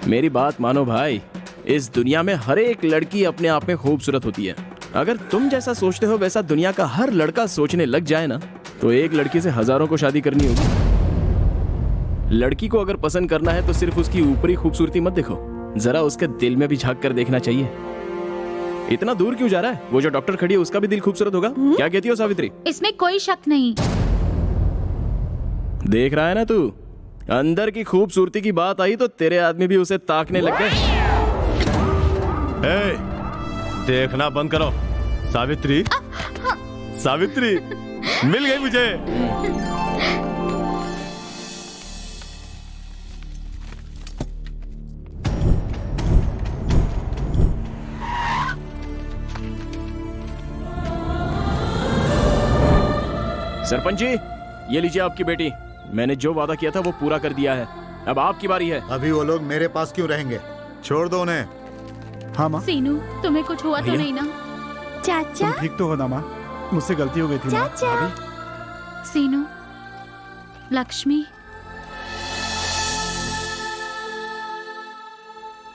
मेरी बात मानो भाई, इस दुनिया में हर एक लड़की अपने आप में खूबसूरत होती है। अगर तुम जैसा सोचते हो वैसा दुनिया का हर लड़का सोचने लग जाए ना, तो एक लड़की से हजारों को शादी करनी होगी। लड़की को अगर पसंद करना है तो सिर्फ उसकी ऊपरी खूबसूरती मत देखो, जरा उसके दिल में भी झांक कर देखना चाहिए। इतना दूर क्यों जा रहा है? वो जो डॉक्टर खड़ी है उसका भी दिल खूबसूरत होगा। क्या कहती हो सावित्री? इसमें कोई शक नहीं। देख रहा है ना तू, अंदर की खूबसूरती की बात आई तो तेरे आदमी भी उसे ताकने लग गए। देखना बंद करो। सावित्री, सावित्री मिल गई मुझे। सरपंच जी, ये लीजिए आपकी बेटी। मैंने जो वादा किया था वो पूरा कर दिया है। अब आपकी बारी है। अभी वो लोग मेरे पास क्यों रहेंगे? छोड़ दो उन्हें। हाँ माँ। सीनू, तुम्हें कुछ हुआ तो नहीं ना? चाचा तुम ठीक तो हो ना माँ? मुझसे गलती हो गई थी माँ। चाचा सीनू, लक्ष्मी,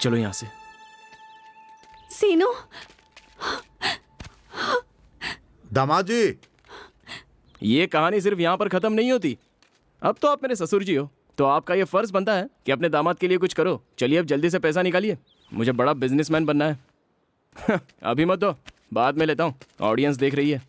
चलो यहाँ से। सीनू, दामाद जी, ये कहानी सिर्फ यहाँ पर खत्म नहीं होती। अब तो आप मेरे ससुर जी हो, तो आपका ये फर्ज बनता है कि अपने दामाद के लिए कुछ करो। चलिए अब जल्दी से पैसा निकालिए, मुझे बड़ा बिजनेसमैन बनना है। अभी मत दो, बाद में लेता हूँ, ऑडियंस देख रही है।